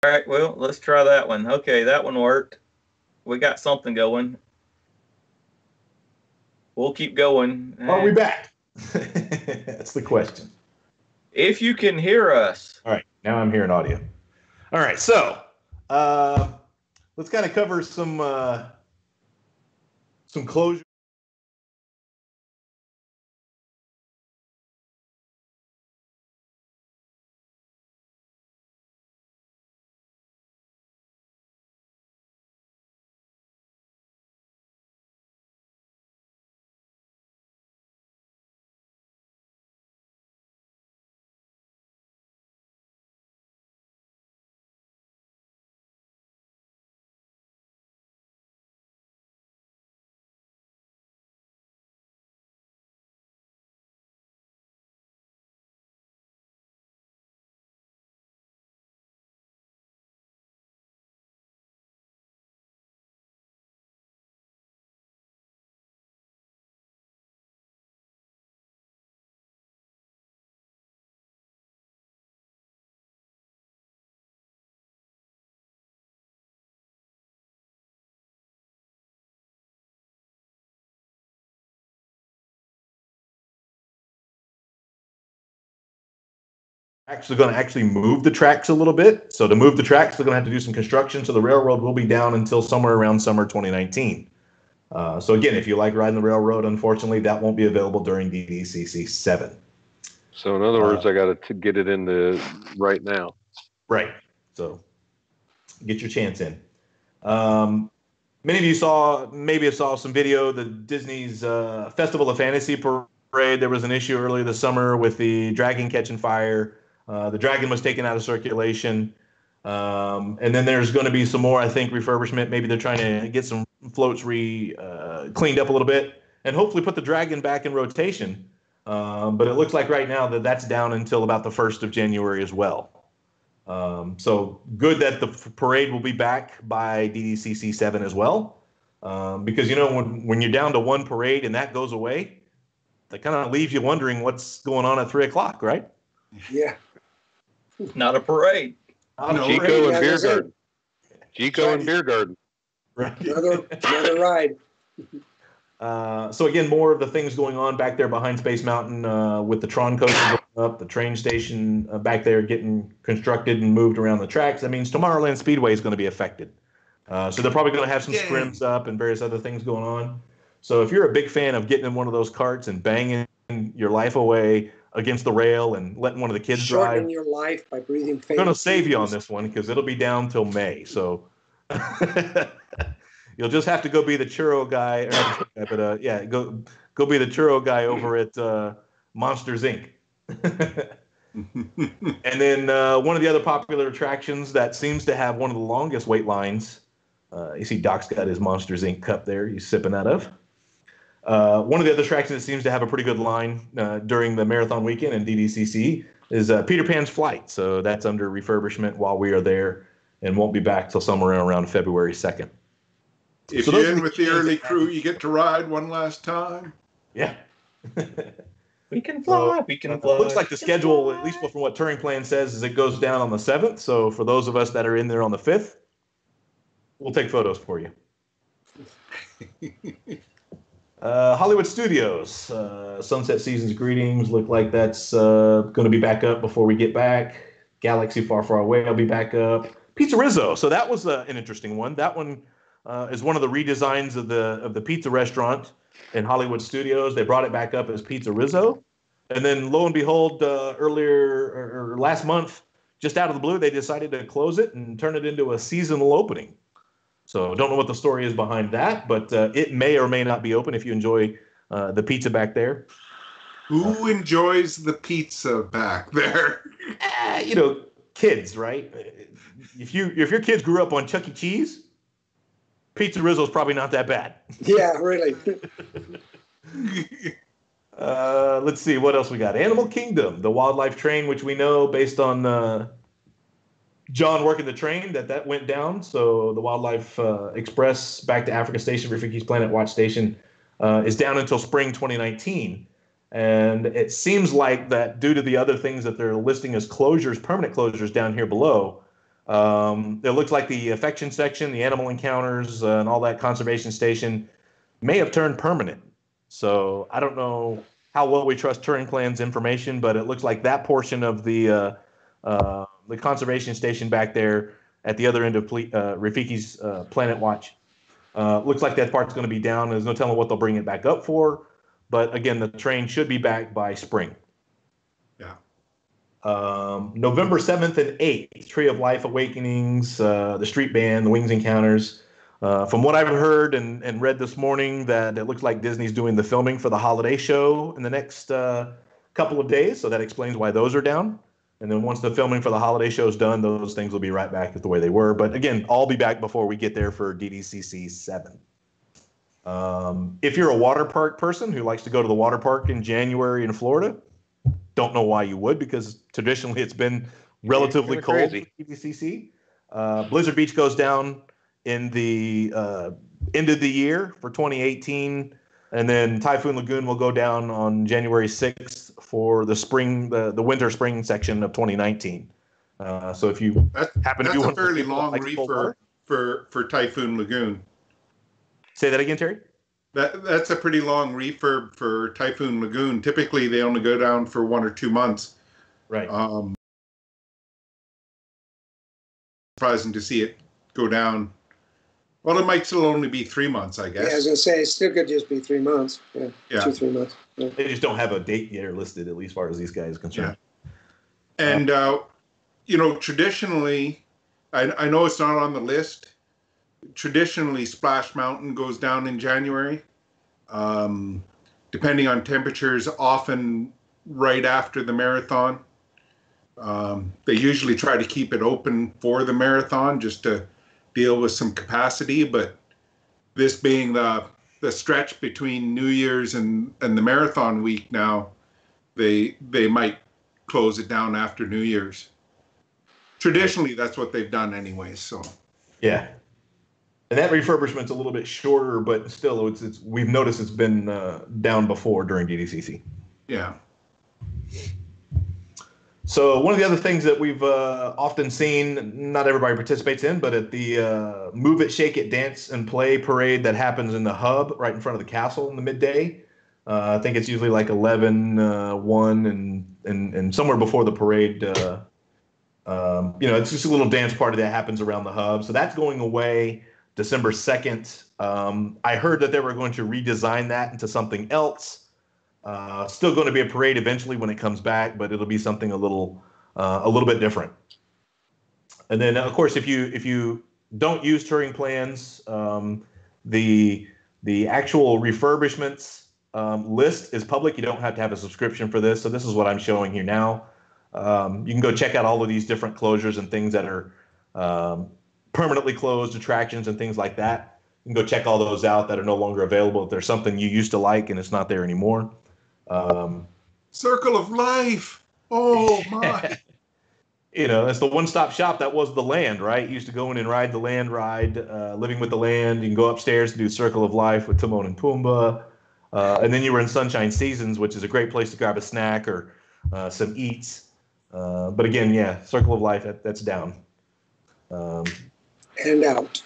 Speaker 1: All right, well, let's try that one. Okay, that one worked. We got something going. We'll keep going.
Speaker 4: Are we back? That's the question.
Speaker 1: If you can hear us.
Speaker 4: All right, now I'm hearing audio. All right, so let's kind of cover some closure. Actually going to actually move the tracks a little bit. So to move the tracks, they're going to have to do some construction. So the railroad will be down until somewhere around summer 2019. So again, if you like riding the railroad, unfortunately, that won't be available during DDCC 7.
Speaker 2: So in other words, I got to get it into right now.
Speaker 4: Right. So get your chance in. Many of you saw some video, the Disney's Festival of Fantasy Parade. There was an issue earlier this summer with the dragon catching fire. The dragon was taken out of circulation. And then there's going to be some more, I think, refurbishment. Maybe they're trying to get some floats cleaned up a little bit and hopefully put the dragon back in rotation. But it looks like right now that's down until about the 1st of January as well. So good that the parade will be back by DDCC 7 as well. Because, when you're down to one parade and that goes away, that kind of leaves you wondering what's going on at 3:00, right?
Speaker 5: Yeah.
Speaker 1: Not a parade.
Speaker 2: Chico and
Speaker 5: Yeah,
Speaker 2: Beer
Speaker 5: that's it.
Speaker 2: Garden. Chico and Beer Garden.
Speaker 4: Right.
Speaker 5: Another ride.
Speaker 4: So again, more of the things going on back there behind Space Mountain with the Tron coaster going up, the train station back there getting constructed and moved around the tracks. That means Tomorrowland Speedway is going to be affected. So they're probably going to have some scrims up and various other things going on. So if you're a big fan of getting in one of those carts and banging your life away against the rail and letting one of the kids
Speaker 5: Shortening
Speaker 4: drive,
Speaker 5: your life by breathing
Speaker 4: I'm going to
Speaker 5: fake
Speaker 4: save you on
Speaker 5: fumes.
Speaker 4: this one because it'll be down till May. So you'll just have to go be the churro guy, or not the churro guy, but yeah, go be the churro guy over at Monsters Inc. And then one of the other popular attractions that seems to have one of the longest wait lines. You see Doc's got his Monsters Inc. cup there. He's sipping that of. One of the other attractions that seems to have a pretty good line during the marathon weekend in DDCC is Peter Pan's Flight. So that's under refurbishment while we are there and won't be back till somewhere around February 2nd.
Speaker 3: If
Speaker 4: So
Speaker 3: you're
Speaker 4: those are
Speaker 3: in
Speaker 4: the
Speaker 3: with the
Speaker 4: things
Speaker 3: early
Speaker 4: that
Speaker 3: crew, you get to ride one last time.
Speaker 4: Yeah.
Speaker 1: We can fly. We can fly.
Speaker 4: Looks like the schedule, at least from what Touring Plan says, is it goes down on the 7th. So for those of us that are in there on the 5th, we'll take photos for you. Hollywood Studios, Sunset Seasons Greetings. Look like that's going to be back up before we get back. Galaxy Far, Far Away will be back up. Pizza Rizzo. So that was an interesting one. That one is one of the redesigns of the pizza restaurant in Hollywood Studios. They brought it back up as Pizza Rizzo. And then lo and behold, earlier or last month, just out of the blue, they decided to close it and turn it into a seasonal opening. So don't know what the story is behind that, but it may or may not be open if you enjoy the pizza back there.
Speaker 3: Who enjoys the pizza back there?
Speaker 4: Kids, right? If your kids grew up on Chuck E. Cheese, Pizza Rizzo's probably not that bad.
Speaker 5: Yeah, really.
Speaker 4: Let's see what else we got. Animal Kingdom, the wildlife train, which we know based on John working the train that went down. So the Wildlife Express back to Africa Station, Rafiki's Planet Watch Station, is down until spring 2019. And it seems like that due to the other things that they're listing as closures, permanent closures down here below, it looks like the affection section, the animal encounters, and all that conservation station may have turned permanent. So I don't know how well we trust Touring Plan's information, but it looks like that portion of the conservation station back there at the other end of Rafiki's Planet Watch looks like that part's going to be down. There's no telling what they'll bring it back up for. But again, the train should be back by spring.
Speaker 3: Yeah.
Speaker 4: November 7th and 8th, Tree of Life Awakenings, the Street Band, the Wings Encounters. From what I've heard and read this morning, that it looks like Disney's doing the filming for the holiday show in the next couple of days. So that explains why those are down. And then once the filming for the holiday show is done, those things will be right back the way they were. But again, I'll be back before we get there for DDCC 7. If you're a water park person who likes to go to the water park in January in Florida, don't know why you would, because traditionally it's been relatively cold for DDCC. Blizzard Beach goes down in the end of the year for 2018. And then Typhoon Lagoon will go down on January 6th for the spring, the winter spring section of 2019. So if you happen to be
Speaker 3: that's
Speaker 4: one
Speaker 3: a fairly
Speaker 4: of the
Speaker 3: long reef for Typhoon Lagoon.
Speaker 4: Say that again, Terry.
Speaker 3: That's a pretty long refurb for Typhoon Lagoon. Typically, they only go down for 1 or 2 months.
Speaker 4: Right.
Speaker 3: Surprising to see it go down. Well, it might still only be 3 months, I guess.
Speaker 5: Yeah, I was going to say, it still could just be 3 months. Yeah. 2-3 months. Yeah.
Speaker 4: They just don't have a date yet or listed, at least as far as these guys are concerned.
Speaker 3: Yeah. And, traditionally, I know it's not on the list. Traditionally, Splash Mountain goes down in January. Depending on temperatures, often right after the marathon. They usually try to keep it open for the marathon just to deal with some capacity, but this being the stretch between New Year's and the marathon week now, they might close it down after New Year's. Traditionally, that's what they've done anyways. So
Speaker 4: yeah. And that refurbishment's a little bit shorter, but still, it's we've noticed it's been down before during DDCC.
Speaker 3: Yeah.
Speaker 4: So one of the other things that we've often seen, not everybody participates in, but at the Move It, Shake It, Dance and Play parade that happens in the hub right in front of the castle in the midday. I think it's usually like 11, 1, and somewhere before the parade. It's just a little dance party that happens around the hub. So that's going away December 2nd. I heard that they were going to redesign that into something else. Still going to be a parade eventually when it comes back, but it'll be something a little bit different. And then, of course, if you don't use touring plans, the actual refurbishments list is public. You don't have to have a subscription for this. So this is what I'm showing here now. You can go check out all of these different closures and things that are permanently closed, attractions and things like that. You can go check all those out that are no longer available. If there's something you used to like and it's not there anymore.
Speaker 3: Circle of Life. Oh my.
Speaker 4: It's the one-stop shop that was the land, right? You used to go in and ride the land ride, Living with the Land. You can go upstairs to do Circle of Life with Timon and Pumbaa. And then you were in Sunshine Seasons, which is a great place to grab a snack or some eats. But again, yeah, Circle of Life, that's down.
Speaker 5: And out.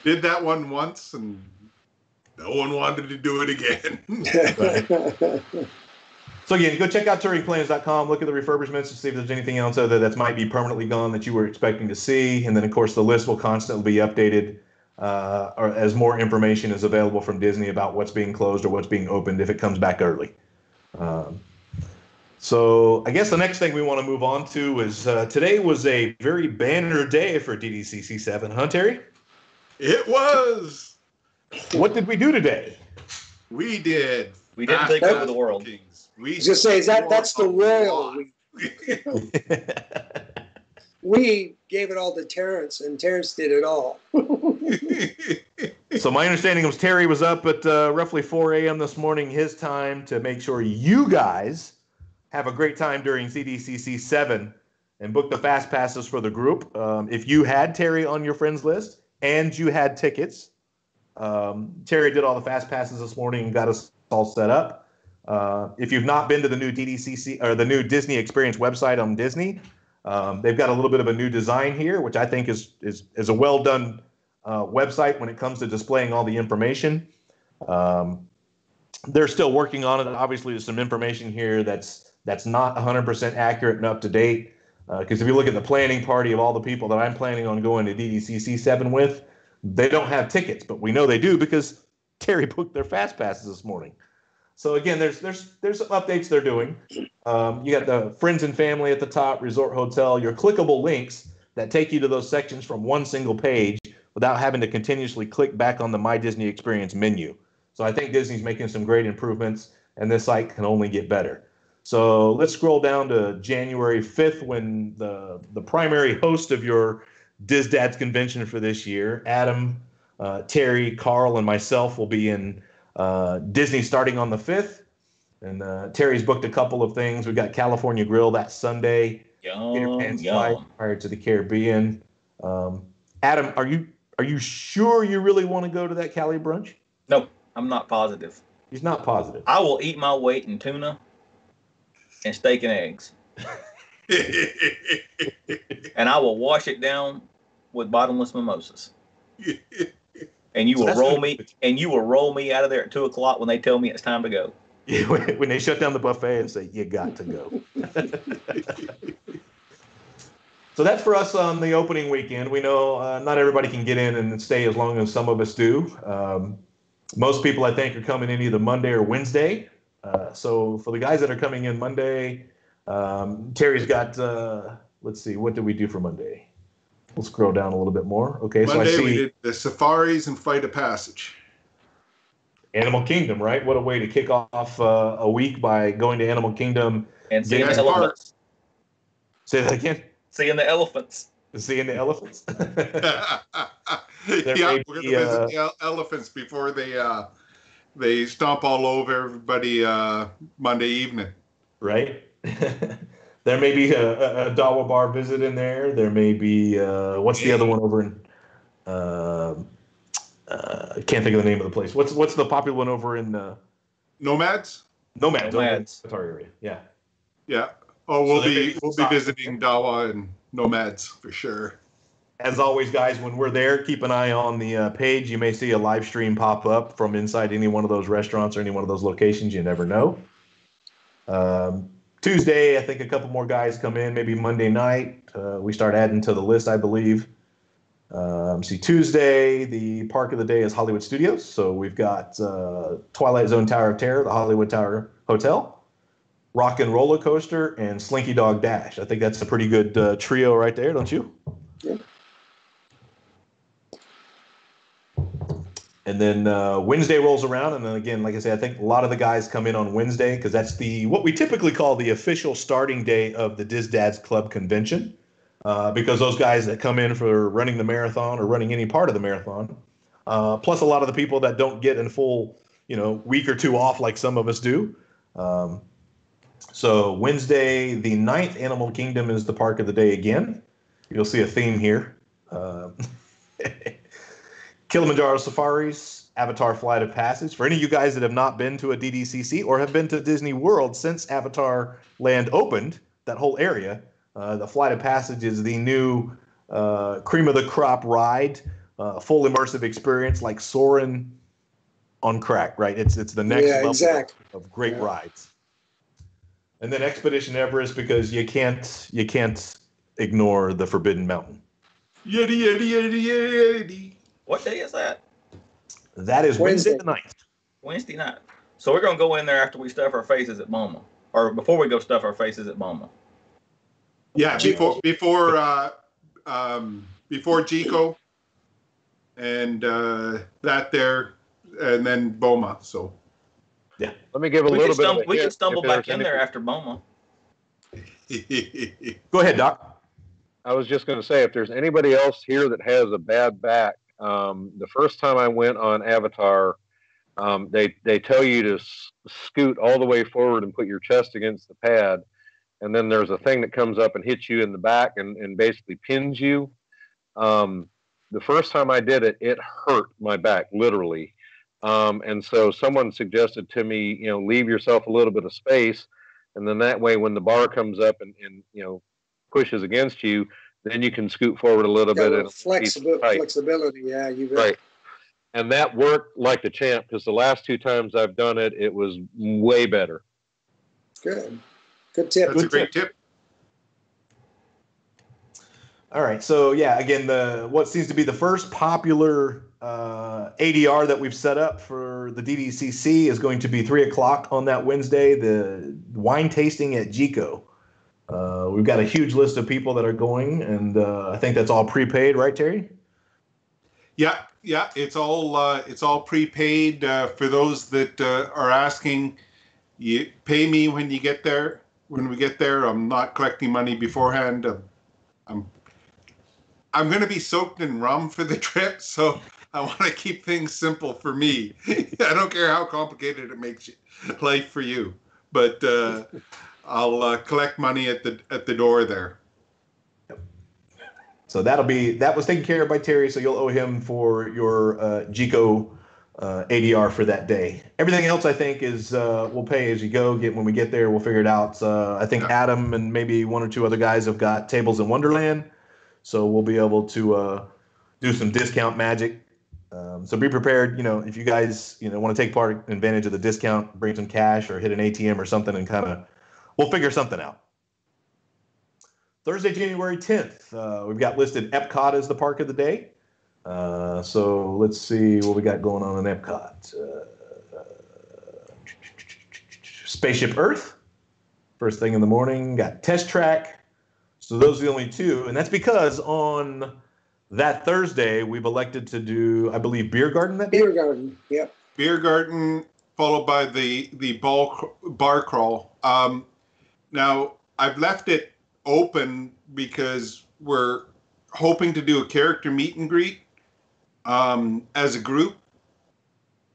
Speaker 3: Did that one once, and no one wanted to do it again.
Speaker 4: Right. So again, go check out touringplans.com, look at the refurbishments to see if there's anything else out there that might be permanently gone that you were expecting to see. And then, of course, the list will constantly be updated or as more information is available from Disney about what's being closed or what's being opened if it comes back early. So I guess the next thing we want to move on to is today was a very banner day for DDCC 7, huh, Terry?
Speaker 3: It was.
Speaker 4: What did we do today?
Speaker 3: We did.
Speaker 1: We didn't take over the world.
Speaker 3: We
Speaker 5: just say that's the royal. We gave it all to Terrence, and Terrence did it all.
Speaker 4: So my understanding was Terry was up at roughly 4 a.m. this morning, his time, to make sure you guys have a great time during CDCC 7 and book the fast passes for the group. If you had Terry on your friends list and you had tickets, Terry did all the fast passes this morning and got us all set up. If you've not been to the new DDCC or the new Disney Experience website on Disney, they've got a little bit of a new design here, which I think is a well done website when it comes to displaying all the information. They're still working on it. Obviously, there's some information here that's not 100% accurate and up to date. Because if you look at the planning party of all the people that I'm planning on going to DDCC 7 with, they don't have tickets, but we know they do because Terry booked their fast passes this morning. So again, there's some updates they're doing. You got the friends and family at the top, resort hotel, your clickable links that take you to those sections from one single page without having to continuously click back on the My Disney Experience menu. So I think Disney's making some great improvements, and this site can only get better. So let's scroll down to January 5th when the primary host of your DisDads convention for this year, Adam, Terry, Carl, and myself will be in Disney starting on the 5th. And Terry's booked a couple of things. We've got California Grill that Sunday. Peter Flight prior to the Caribbean. Adam, are you sure you really want to go to that Cali brunch?
Speaker 1: No, I'm not positive.
Speaker 4: He's not positive.
Speaker 1: I will eat my weight in tuna and steak and eggs. And I will wash it down with bottomless mimosas. And you will roll me out of there at 2:00 when they tell me it's time to go.
Speaker 4: Yeah, when they shut down the buffet and say, you got to go. So that's for us on the opening weekend. We know not everybody can get in and stay as long as some of us do. Most people, I think, are coming in either Monday or Wednesday. So for the guys that are coming in Monday, Terry's got, let's see, what did we do for Monday? We'll scroll down a little bit more. Okay,
Speaker 3: Monday,
Speaker 4: so I see
Speaker 3: we did the safaris and Flight of Passage.
Speaker 4: Animal Kingdom, right? What a way to kick off a week by going to Animal Kingdom
Speaker 1: and seeing the elephants.
Speaker 4: Say that again.
Speaker 1: Seeing the elephants.
Speaker 4: Seeing the elephants.
Speaker 3: Yeah, we're going to visit the elephants before they stomp all over everybody Monday evening.
Speaker 4: Right. There may be a Dawa bar visit in there. There may be what's the other one over in? I can't think of the name of the place. What's the popular one over in?
Speaker 3: Nomads.
Speaker 4: Nomads. Over in the Avatar area. Yeah.
Speaker 3: Yeah. Oh, we'll be visiting Dawa and Nomads for sure.
Speaker 4: As always, guys, when we're there, keep an eye on the page. You may see a live stream pop up from inside any one of those restaurants or any one of those locations. You never know. Tuesday, I think a couple more guys come in. Maybe Monday night, we start adding to the list, I believe. See, Tuesday, the park of the day is Hollywood Studios. So we've got Twilight Zone Tower of Terror, the Hollywood Tower Hotel, Rock and Roller Coaster, and Slinky Dog Dash. I think that's a pretty good trio right there, don't you?
Speaker 5: Yeah.
Speaker 4: And then Wednesday rolls around, and then again, like I said, I think a lot of the guys come in on Wednesday because that's what we typically call the official starting day of the DisDads Club convention. Because those guys that come in for running the marathon or running any part of the marathon, plus a lot of the people that don't get a full, week or two off like some of us do. So Wednesday, the 9th Animal Kingdom is the park of the day again. You'll see a theme here. Kilimanjaro Safaris, Avatar Flight of Passage. For any of you guys that have not been to a DDCC or have been to Disney World since Avatar Land opened, that whole area, the Flight of Passage is the new cream of the crop ride, full immersive experience like soaring on crack, right? It's the next level of great rides. And then Expedition Everest, because you can't ignore the Forbidden Mountain.
Speaker 3: Yeti, yeti, yeti, yeti.
Speaker 1: What day is that?
Speaker 4: That is Wednesday the 9th.
Speaker 1: Wednesday night. So we're going to go in there after we stuff our faces at MoMA. Or before we go stuff our faces at MoMA.
Speaker 3: Yeah, before Jico and that there, and then Boma. So
Speaker 4: yeah,
Speaker 2: let me give a little bit.
Speaker 1: We can stumble back in there after Boma.
Speaker 4: Go ahead, Doc.
Speaker 2: I was just going to say, if there's anybody else here that has a bad back, the first time I went on Avatar, they tell you to scoot all the way forward and put your chest against the pad. And then there's a thing that comes up and hits you in the back and basically pins you. The first time I did it, it hurt my back, literally. And so someone suggested to me, leave yourself a little bit of space. And then that way, when the bar comes up and pushes against you, then you can scoot forward a little bit. And
Speaker 5: flexibility, yeah, you bet.
Speaker 2: Right. And that worked like a champ because the last 2 times I've done it, it was way better.
Speaker 5: Good. Good tip.
Speaker 3: That's a great tip.
Speaker 4: All right. So, yeah, again, what seems to be the first popular ADR that we've set up for the DDCC is going to be 3 o'clock on that Wednesday, the wine tasting at Jico. We've got a huge list of people that are going, and I think that's all prepaid, right, Terry?
Speaker 3: Yeah, it's all prepaid. For those that are asking, you pay me when you get there. When we get there, I'm not collecting money beforehand. I'm going to be soaked in rum for the trip, so I want to keep things simple for me. I don't care how complicated it makes life for you, but I'll collect money at the door there.
Speaker 4: So that was taken care of by Terry. So you'll owe him for your Jico ADR for that day. Everything else, I think, is we'll pay as you go. When we get there, we'll figure it out. I think Adam and maybe 1 or 2 other guys have got tables in Wonderland, so we'll be able to do some discount magic. So be prepared. If you guys want to take advantage of the discount, bring some cash or hit an ATM or something, and we'll figure something out. Thursday, January 10th, we've got listed Epcot as the park of the day. So let's see what we got going on in Epcot. Spaceship Earth, first thing in the morning. Got Test Track. So those are the only 2. And that's because on that Thursday, we've elected to do, I believe, Beer Garden that day?
Speaker 5: Beer Garden, yep.
Speaker 3: Beer Garden, followed by the bar crawl. Now, I've left it open because we're hoping to do a character meet and greet as a group.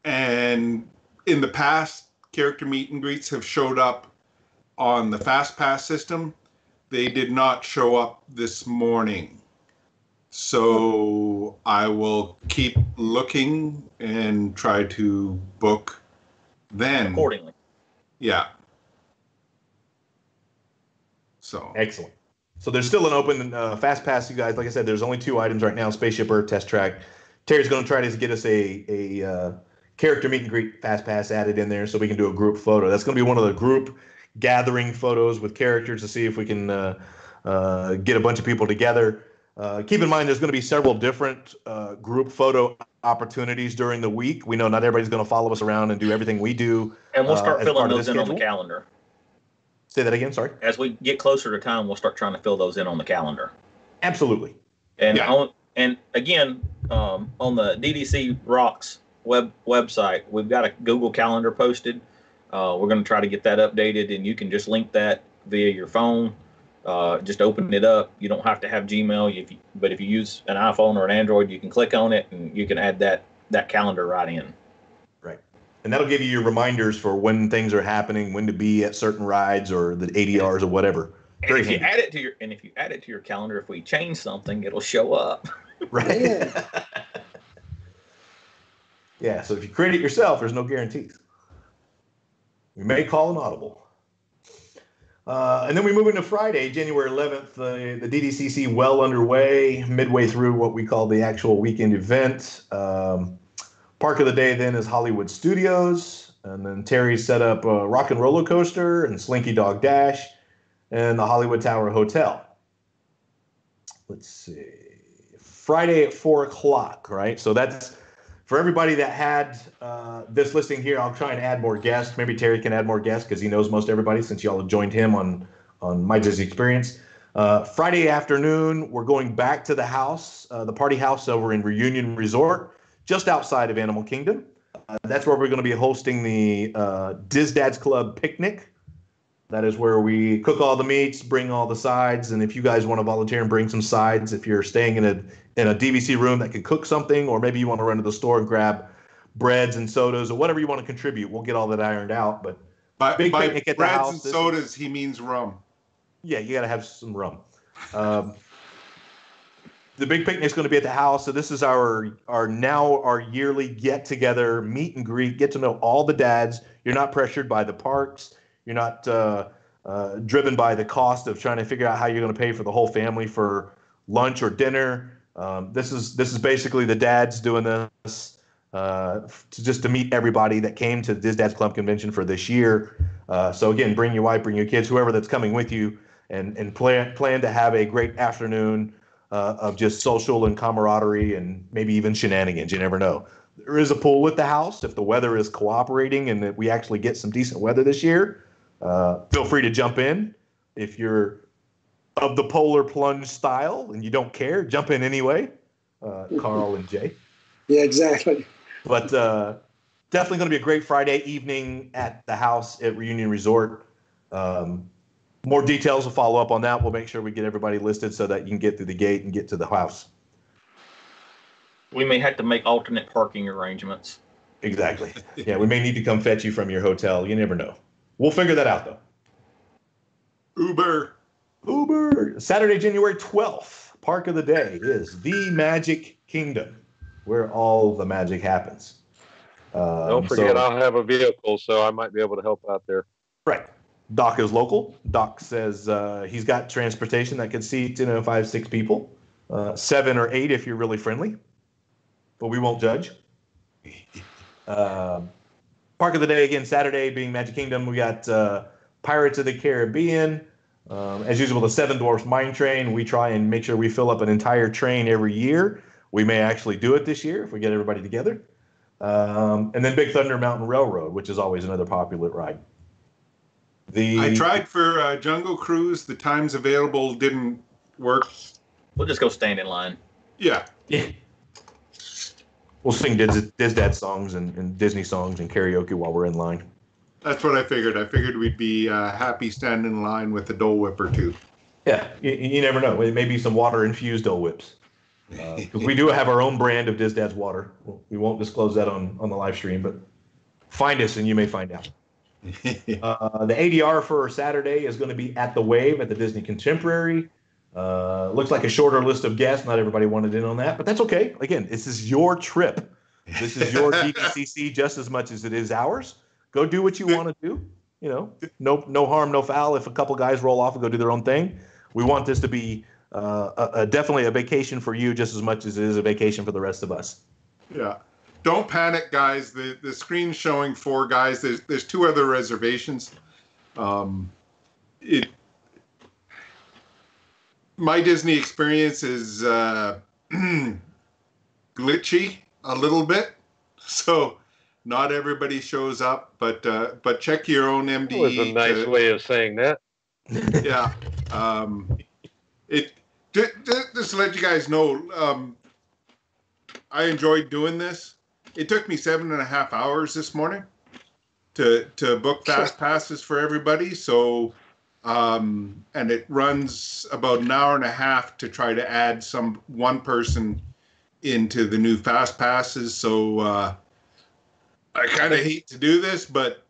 Speaker 3: And in the past, character meet and greets have showed up on the Fast Pass system. they did not show up this morning. So I will keep looking and try to book then.
Speaker 1: Accordingly.
Speaker 3: Yeah. So
Speaker 4: excellent. So there's still an open fast pass, you guys. Like I said, there's only 2 items right now: Spaceship Earth Test Track. Terry's going to try to get us a character meet and greet fast pass added in there so we can do a group photo. That's going to be one of the group gathering photos with characters to see if we can get a bunch of people together. Keep in mind, there's going to be several different group photo opportunities during the week. We know not everybody's going to follow us around and do everything we do.
Speaker 1: And we'll start filling those in on the calendar.
Speaker 4: Say that again, sorry.
Speaker 1: As we get closer to time, we'll start trying to fill those in on the calendar.
Speaker 4: Absolutely.
Speaker 1: And again, on the DDC Rocks website, we've got a Google Calendar posted. We're going to try to get that updated, and you can just link that via your phone. Just open it up. You don't have to have Gmail, but if you use an iPhone or an Android, you can click on it, and you can add that calendar right in.
Speaker 4: Right. And that'll give you your reminders for when things are happening, when to be at certain rides or the ADRs or whatever.
Speaker 1: And if you add it to your calendar, if we change something, it'll show up.
Speaker 4: Right. Yeah. Yeah. So if you create it yourself, there's no guarantees. You may call an audible. And then we move into Friday, January 11th. The DDCC well underway, midway through what we call the actual weekend event. Park of the day then is Hollywood Studios, and then Terry set up a Rock and Roller Coaster and Slinky Dog Dash and the Hollywood Tower Hotel. Let's see. Friday at 4 o'clock, right? So that's for everybody that had this listing here. I'll try and add more guests. Maybe Terry can add more guests because he knows most everybody since y'all have joined him on My Disney Experience. Friday afternoon, we're going back to the house, the party house over in Reunion Resort, just outside of Animal Kingdom. That's where we're going to be hosting the DisDads Club picnic. That is where we cook all the meats, bring all the sides, and if you guys want to volunteer and bring some sides, if you're staying in a DVC room that can cook something, or maybe you want to run to the store and grab breads and sodas or whatever you want to contribute, we'll get all that ironed out. But
Speaker 3: by picnic at the house, breads and sodas, he means rum.
Speaker 4: Yeah, you got to have some rum. The big picnic is going to be at the house. So this is our yearly get together, meet and greet, get to know all the dads. You're not pressured by the parks. You're not driven by the cost of trying to figure out how you're going to pay for the whole family for lunch or dinner. This is basically the dads doing this just to meet everybody that came to the DisDads Club convention for this year. So again, bring your wife, bring your kids, whoever that's coming with you, and plan to have a great afternoon of just social and camaraderie and maybe even shenanigans. You never know. There is a pool at the house if the weather is cooperating and that we actually get some decent weather this year. Feel free to jump in. If you're of the polar plunge style and you don't care, jump in anyway. Carl and Jay.
Speaker 5: Yeah, exactly.
Speaker 4: But definitely going to be a great Friday evening at the house at Reunion Resort. More details will follow up on that. We'll make sure we get everybody listed so that you can get through the gate and get to the house.
Speaker 1: We may have to make alternate parking arrangements.
Speaker 4: Exactly. Yeah, we may need to come fetch you from your hotel. You never know. We'll figure that out, though. Uber. Saturday, January 12th. Park of the day is the Magic Kingdom, where all the magic happens.
Speaker 2: Don't forget, I'll have a vehicle, so I might be able to help out there.
Speaker 4: Right. Doc is local. Doc says he's got transportation that could seat 5, 6 people, 7 or 8 if you're really friendly, but we won't judge. Park of the day again, Saturday being Magic Kingdom. We got Pirates of the Caribbean. As usual, the Seven Dwarfs Mine Train. We try and make sure we fill up an entire train every year. We may actually do it this year if we get everybody together. And then Big Thunder Mountain Railroad, which is always another popular ride.
Speaker 3: I tried for Jungle Cruise. The times available didn't work.
Speaker 1: We'll just go stand in line.
Speaker 3: Yeah.
Speaker 4: We'll sing DisDad songs and Disney songs and karaoke while we're in line.
Speaker 3: That's what I figured. I figured we'd be happy standing in line with a Dole Whip or two.
Speaker 4: Yeah, you never know. It may be some water-infused Dole Whips. Because we do have our own brand of DisDads water. We won't disclose that on the live stream, but find us and you may find out. The ADR for Saturday is going to be at the Wave at the Disney Contemporary. Looks like a shorter list of guests. Not everybody wanted in on that, but that's okay. Again, this is your trip. This is your DDCC just as much as it is ours. Go do what you want to do. You know, no harm, no foul. If a couple guys roll off and go do their own thing, we want this to be definitely a vacation for you just as much as it is a vacation for the rest of us.
Speaker 3: Yeah. Don't panic, guys. The screen's showing 4 guys. There's 2 other reservations. My Disney experience is glitchy a little bit, so not everybody shows up. But check your own MDE.
Speaker 2: That was a nice way of saying that.
Speaker 3: Yeah. Just to let you guys know, I enjoyed doing this. It took me 7.5 hours this morning to book fast passes for everybody. So, and it runs about an hour and a half to try to add one person into the new fast passes. So, I kind of hate to do this, but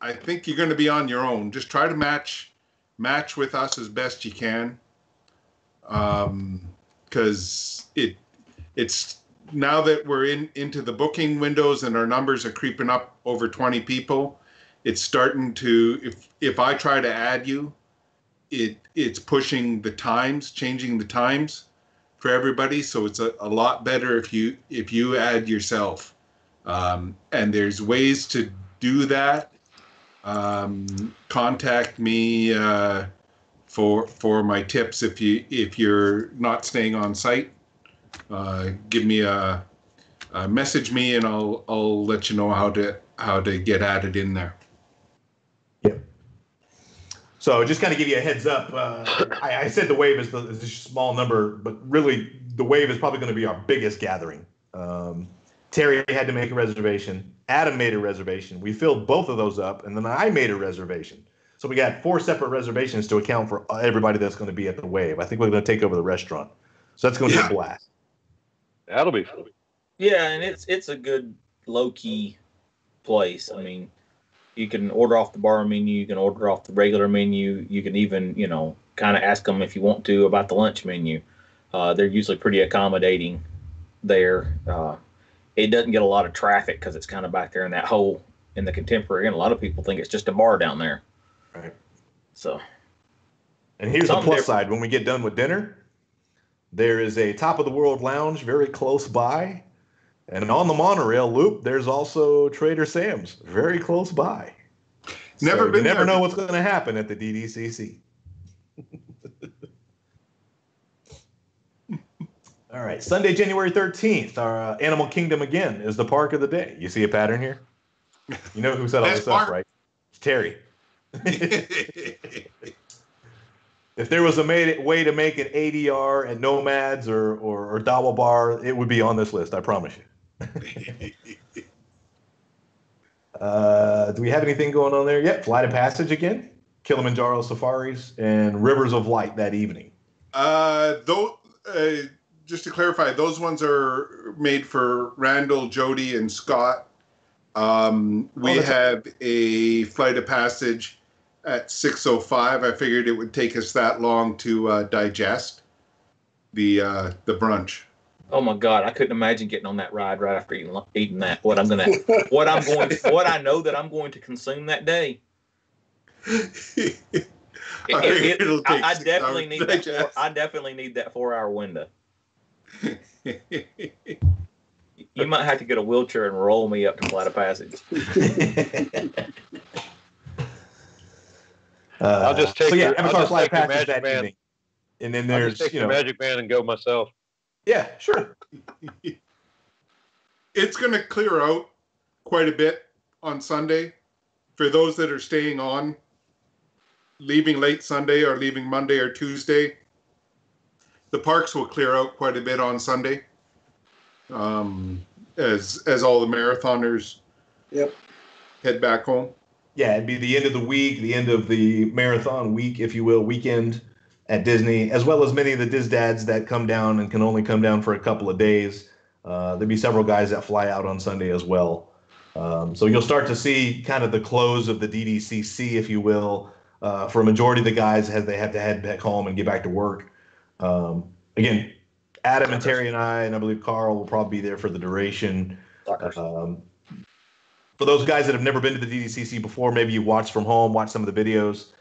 Speaker 3: I think you're going to be on your own. Just try to match with us as best you can. Because it's now that we're into the booking windows and our numbers are creeping up over 20 people, it's starting to, if I try to add you, it's pushing the times, changing the times for everybody. So it's a lot better if you add yourself. And there's ways to do that. Contact me for my tips if you're not staying on site. Give me a message me and I'll let you know how to get added in there.
Speaker 4: Yep. So just kind of give you a heads up. I said the Wave is a small number, but really the Wave is probably going to be our biggest gathering. Terry had to make a reservation. Adam made a reservation. We filled both of those up, and then I made a reservation. So we got 4 separate reservations to account for everybody that's going to be at the Wave. I think we're going to take over the restaurant. So that's going to be a blast.
Speaker 2: That'll be fun.
Speaker 1: Yeah, and it's a good low-key place. I mean, you can order off the bar menu. You can order off the regular menu. You can even, kind of ask them if you want to about the lunch menu. They're usually pretty accommodating there. It doesn't get a lot of traffic because it's kind of back there in that hole in the Contemporary, and a lot of people think it's just a bar down there.
Speaker 4: Right.
Speaker 1: So.
Speaker 4: And here's the plus side. When we get done with dinner, there is a top of the world lounge very close by. And on the monorail loop, there's also Trader Sam's very close by.
Speaker 3: Never been
Speaker 4: you never
Speaker 3: there.
Speaker 4: know what's going to happen at the DDCC. All right. Sunday, January 13th, our Animal Kingdom again is the park of the day. You see a pattern here? You know who set all this up, right? It's Terry. If there was a way to make an ADR at Nomads or Dawa Bar, it would be on this list. I promise you. Do we have anything going on there yet? Flight of Passage again, Kilimanjaro Safaris, and Rivers of Light that evening.
Speaker 3: Just to clarify, those ones are made for Randall, Jody, and Scott. We have a Flight of Passage at 6:05. I figured it would take us that long to digest the brunch.
Speaker 1: Oh my God! I couldn't imagine getting on that ride right after eating that. What I know that I'm going to consume that day. I definitely need that. I definitely need that 4-hour window. You might have to get a wheelchair and roll me up to Flight of Passage.
Speaker 2: I'll just take
Speaker 4: Avatar Flight of Passage
Speaker 2: Magic
Speaker 4: that evening. And then there's
Speaker 2: the Magic Band and go myself.
Speaker 4: Yeah, sure.
Speaker 3: It's going to clear out quite a bit on Sunday for those that are staying on, leaving late Sunday or leaving Monday or Tuesday. The parks will clear out quite a bit on Sunday, as all the marathoners head back home.
Speaker 4: Yeah, it'd be the end of the week, the end of the marathon week, if you will, weekend at Disney, as well as many of the DisDads that come down and can only come down for a couple of days. There'd be several guys that fly out on Sunday as well. So you'll start to see kind of the close of the DDCC, if you will, for a majority of the guys as they have to head back home and get back to work. Again, Adam and Terry and I believe Carl will probably be there for the duration. For those guys that have never been to the DDCC before, maybe you watched from home, watch some of the videos.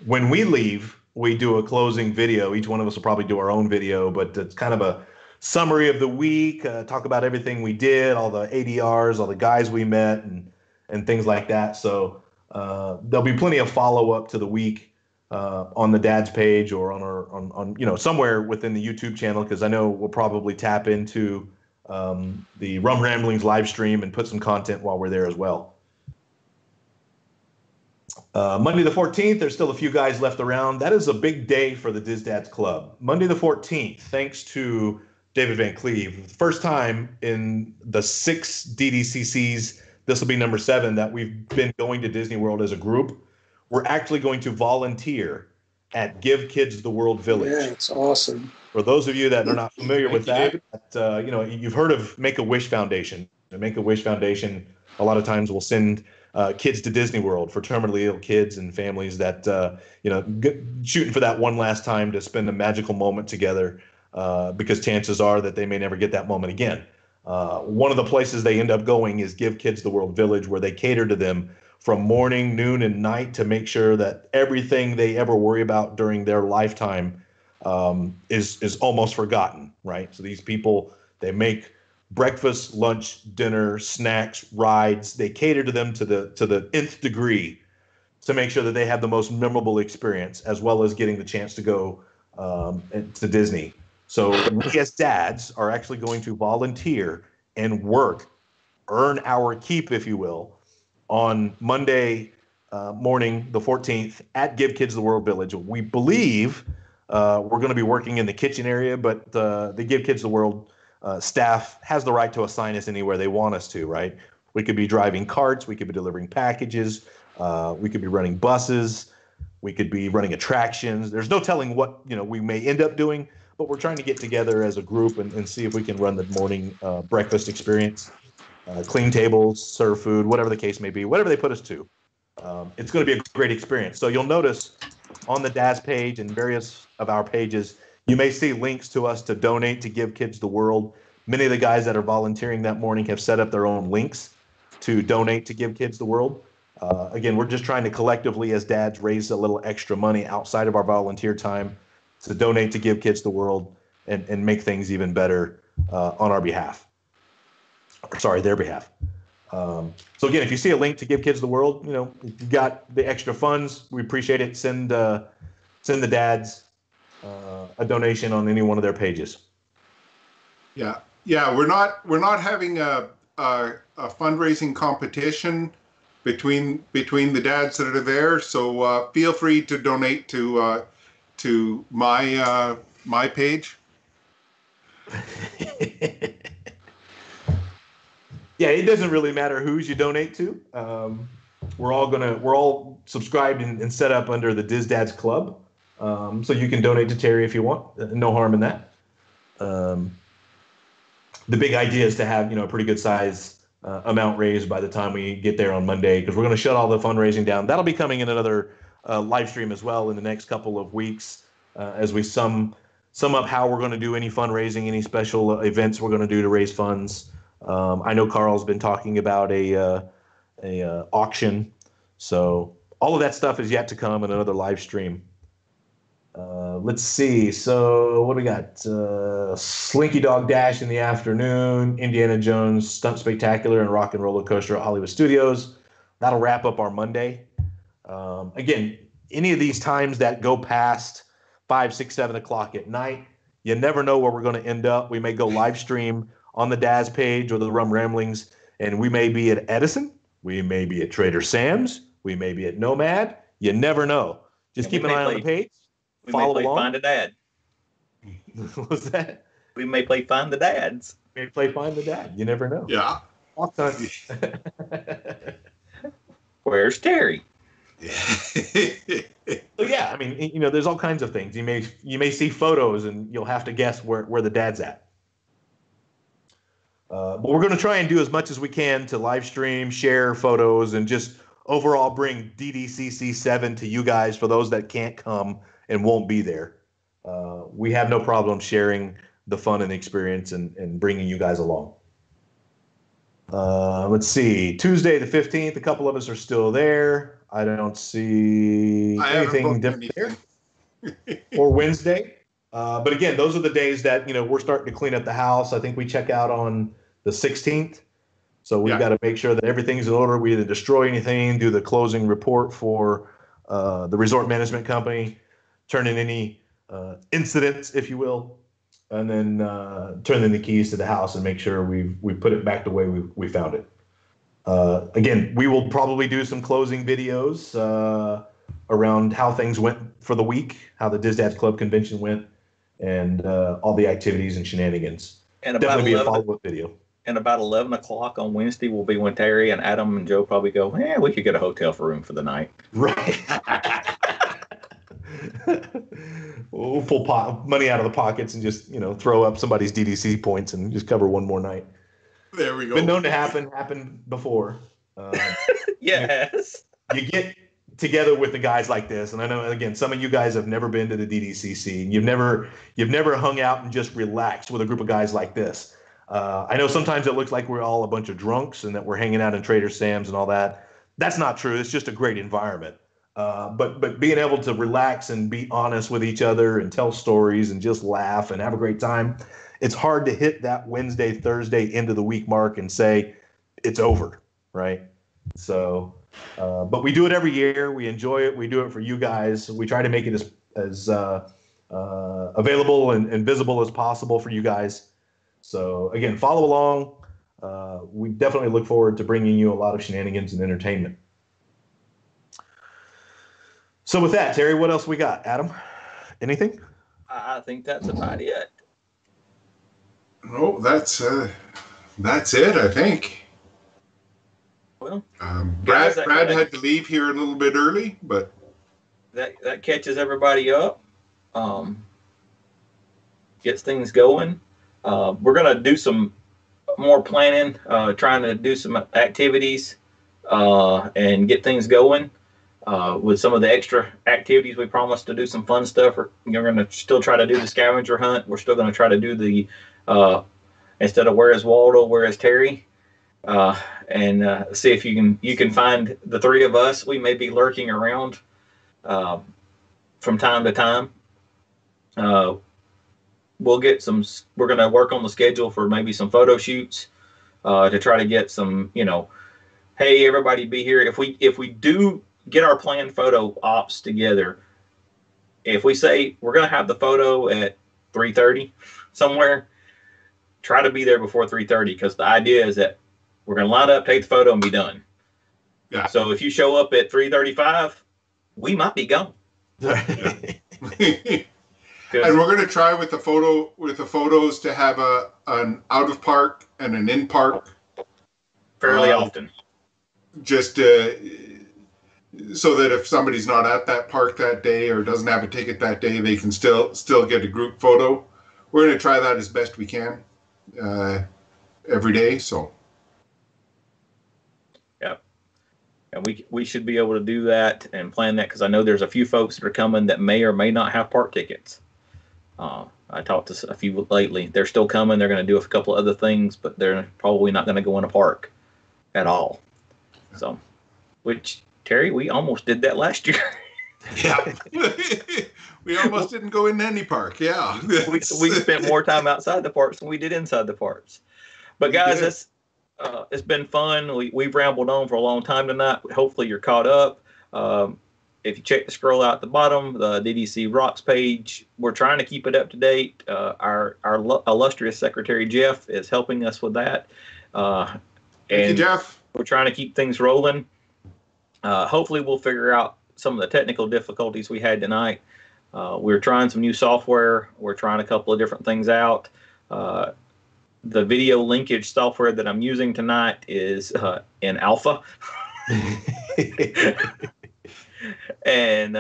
Speaker 4: When we leave, we do a closing video. Each one of us will probably do our own video, but it's kind of a summary of the week, talk about everything we did, all the ADRs, all the guys we met, and things like that. So there'll be plenty of follow-up to the week on the Dad's page or on our on somewhere within the YouTube channel, because I know we'll probably tap into the Rum Ramblings live stream and put some content while we're there as well. Monday the 14th, there's still a few guys left around. That is a big day for the DisDads Club. Monday the 14th, thanks to David Van Cleve, first time in the 6 DDCCs, this will be number 7, that we've been going to Disney World as a group. We're actually going to volunteer at Give Kids the World Village.
Speaker 5: Yeah, it's awesome.
Speaker 4: For those of you that are not familiar with that, you've heard of Make-A-Wish Foundation. The Make-A-Wish Foundation a lot of times will send kids to Disney World for terminally ill kids and families that, shooting for that one last time to spend a magical moment together, because chances are that they may never get that moment again. One of the places they end up going is Give Kids the World Village, where they cater to them from morning, noon, and night to make sure that everything they ever worry about during their lifetime is almost forgotten, right? So these people, they make breakfast, lunch, dinner, snacks, rides. They cater to them to the nth degree to make sure that they have the most memorable experience, as well as getting the chance to go to Disney. So we as dads are actually going to volunteer and work, earn our keep, if you will, on Monday morning, the 14th, at Give Kids the World Village. We believe we're going to be working in the kitchen area, but the Give Kids the World staff has the right to assign us anywhere they want us to, right? We could be driving carts, we could be delivering packages, we could be running buses, we could be running attractions. There's no telling what we may end up doing, but we're trying to get together as a group and see if we can run the morning breakfast experience, clean tables, serve food, whatever the case may be, whatever they put us to. It's going to be a great experience. So you'll notice on the Dad's page and various of our pages, you may see links to us to donate to Give Kids the World. Many of the guys that are volunteering that morning have set up their own links to donate to Give Kids the World. Again, we're just trying to collectively as dads raise a little extra money outside of our volunteer time to donate to Give Kids the World and make things even better on our behalf. Sorry, their behalf. So again, if you see a link to Give Kids the World, if you got the extra funds, we appreciate it. Send the dads a donation on any one of their pages.
Speaker 3: Yeah, we're not having a fundraising competition between the dads that are there. So feel free to donate to my page.
Speaker 4: Yeah, it doesn't really matter whose you donate to. We're all subscribed and set up under the DisDads Club. So you can donate to Terry if you want. No harm in that. The big idea is to have a pretty good size amount raised by the time we get there on Monday, because we're going to shut all the fundraising down. That'll be coming in another live stream as well in the next couple of weeks as we sum up how we're going to do any fundraising, any special events we're going to do to raise funds. I know Carl's been talking about a auction, so all of that stuff is yet to come in another live stream. Let's see. So what do we got? Slinky Dog Dash in the afternoon, Indiana Jones Stunt Spectacular and Rock and Roller Coaster at Hollywood Studios. That'll wrap up our Monday. Again, any of these times that go past 5, 6, 7 o'clock at night, you never know where we're going to end up. We may go live stream on the Daz page or the Rum Ramblings, and we may be at Edison. We may be at Trader Sam's. We may be at Nomad. You never know. Just keep an eye on the page.
Speaker 1: We
Speaker 4: Follow
Speaker 1: may play
Speaker 4: along.
Speaker 1: Find a Dad.
Speaker 4: What's that?
Speaker 1: We may play Find the Dads.
Speaker 4: We may play Find the Dad. You never know.
Speaker 3: Yeah.
Speaker 1: Where's Terry?
Speaker 4: So yeah, I mean, there's all kinds of things. You may see photos and you'll have to guess where the dad's at. But we're going to try and do as much as we can to live stream, share photos, and just overall bring DDCC 7 to you guys for those that can't come and won't be there. We have no problem sharing the fun and experience and bringing you guys along. Let's see. Tuesday the 15th, a couple of us are still there. I don't see anything different there. Or Wednesday. But again, those are the days that, we're starting to clean up the house. I think we check out on the 16th. So we've got to make sure that everything's in order. We didn't destroy anything, do the closing report for the resort management company, turn in any incidents, if you will, and then turn in the keys to the house and make sure we put it back the way we found it. Again, we will probably do some closing videos around how things went for the week, how the DisDads Club convention went, and all the activities and shenanigans.
Speaker 1: And
Speaker 4: definitely be a follow-up video.
Speaker 1: And about 11 o'clock on Wednesday will be when Terry and Adam and Joe probably go, we could get a hotel room for the night.
Speaker 4: Right. We'll pull money out of the pockets and just, throw up somebody's DDC points and just cover one more night.
Speaker 3: There we go.
Speaker 4: Been known to happen before.
Speaker 1: Yes.
Speaker 4: You get together with the guys like this, and I know, again, some of you guys have never been to the DDCC, and you've never hung out and just relaxed with a group of guys like this. I know sometimes it looks like we're all a bunch of drunks and that we're hanging out in Trader Sam's and all that. That's not true. It's just a great environment. But being able to relax and be honest with each other and tell stories and just laugh and have a great time, it's hard to hit that Wednesday, Thursday end of the week mark and say it's over, right? So, but we do it every year. We enjoy it. We do it for you guys. We try to make it as available and visible as possible for you guys. So again, follow along. We definitely look forward to bringing you a lot of shenanigans and entertainment. So with that, Terry, what else we got? Adam, anything?
Speaker 1: I think that's about it.
Speaker 3: Oh, that's it, I think.
Speaker 1: Well,
Speaker 3: Brad had to leave here a little bit early, but
Speaker 1: that catches everybody up, gets things going. We're going to do some more planning, trying to do some activities and get things going. With some of the extra activities, we promised to do some fun stuff. You're going to still try to do the scavenger hunt. We're still going to try to do the, instead of where is Waldo, where is Terry? And see if you can find the three of us. We may be lurking around from time to time. We're going to work on the schedule for maybe some photo shoots to try to get some, hey, everybody be here. If we do get our planned photo ops together, if we say we're going to have the photo at 3:30 somewhere, try to be there before 3:30, because the idea is that we're going to line up, take the photo, and be done.
Speaker 3: Yeah.
Speaker 1: So if you show up at 3:35, we might be gone.
Speaker 3: And we're going to try with the photos to have an out of park and an in park
Speaker 1: fairly often.
Speaker 3: Just so that if somebody's not at that park that day or doesn't have a ticket that day, they can still get a group photo. We're going to try that as best we can every day. So. Yeah.
Speaker 1: And we should be able to do that and plan that, because I know there's a few folks that are coming that may or may not have park tickets. I talked to a few lately. They're still coming. They're going to do a couple of other things, but they're probably not going to go in a park at all. So, which, Terry, we almost did that last year.
Speaker 3: Yeah. We almost didn't go in any park. Yeah.
Speaker 1: we spent more time outside the parks than we did inside the parks. But guys, it's been fun. We've rambled on for a long time tonight. Hopefully you're caught up. If you check the scroll out at the bottom, the DDC Rocks page, we're trying to keep it up to date. Our illustrious Secretary Jeff is helping us with that.
Speaker 3: Thank you, Jeff.
Speaker 1: We're trying to keep things rolling. Hopefully we'll figure out some of the technical difficulties we had tonight. We're trying some new software. We're trying a couple of different things out. The video linkage software that I'm using tonight is in alpha. And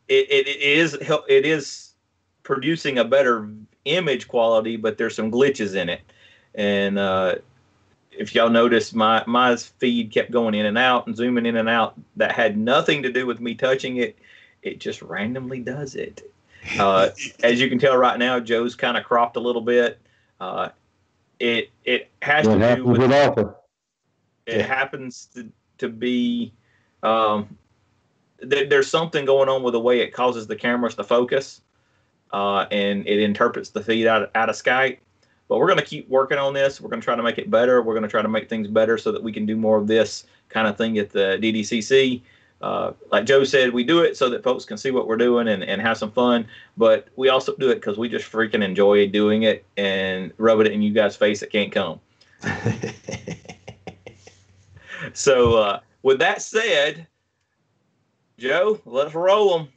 Speaker 1: it is producing a better image quality, but there's some glitches in it. And if y'all notice, my feed kept going in and out and zooming in and out. That had nothing to do with me touching it. It just randomly does it. As you can tell right now, Joe's kind of cropped a little bit. It has to do with it happens to be there's something going on with the way it causes the cameras to focus, and it interprets the feed out of Skype. But we're going to keep working on this. We're going to try to make it better. We're going to try to make things better so that we can do more of this kind of thing at the DDCC. Like Joe said, we do it so that folks can see what we're doing and have some fun. But we also do it because we just freaking enjoy doing it and rubbing it in you guys' face that can't come. So with that said, Joe, let's roll them.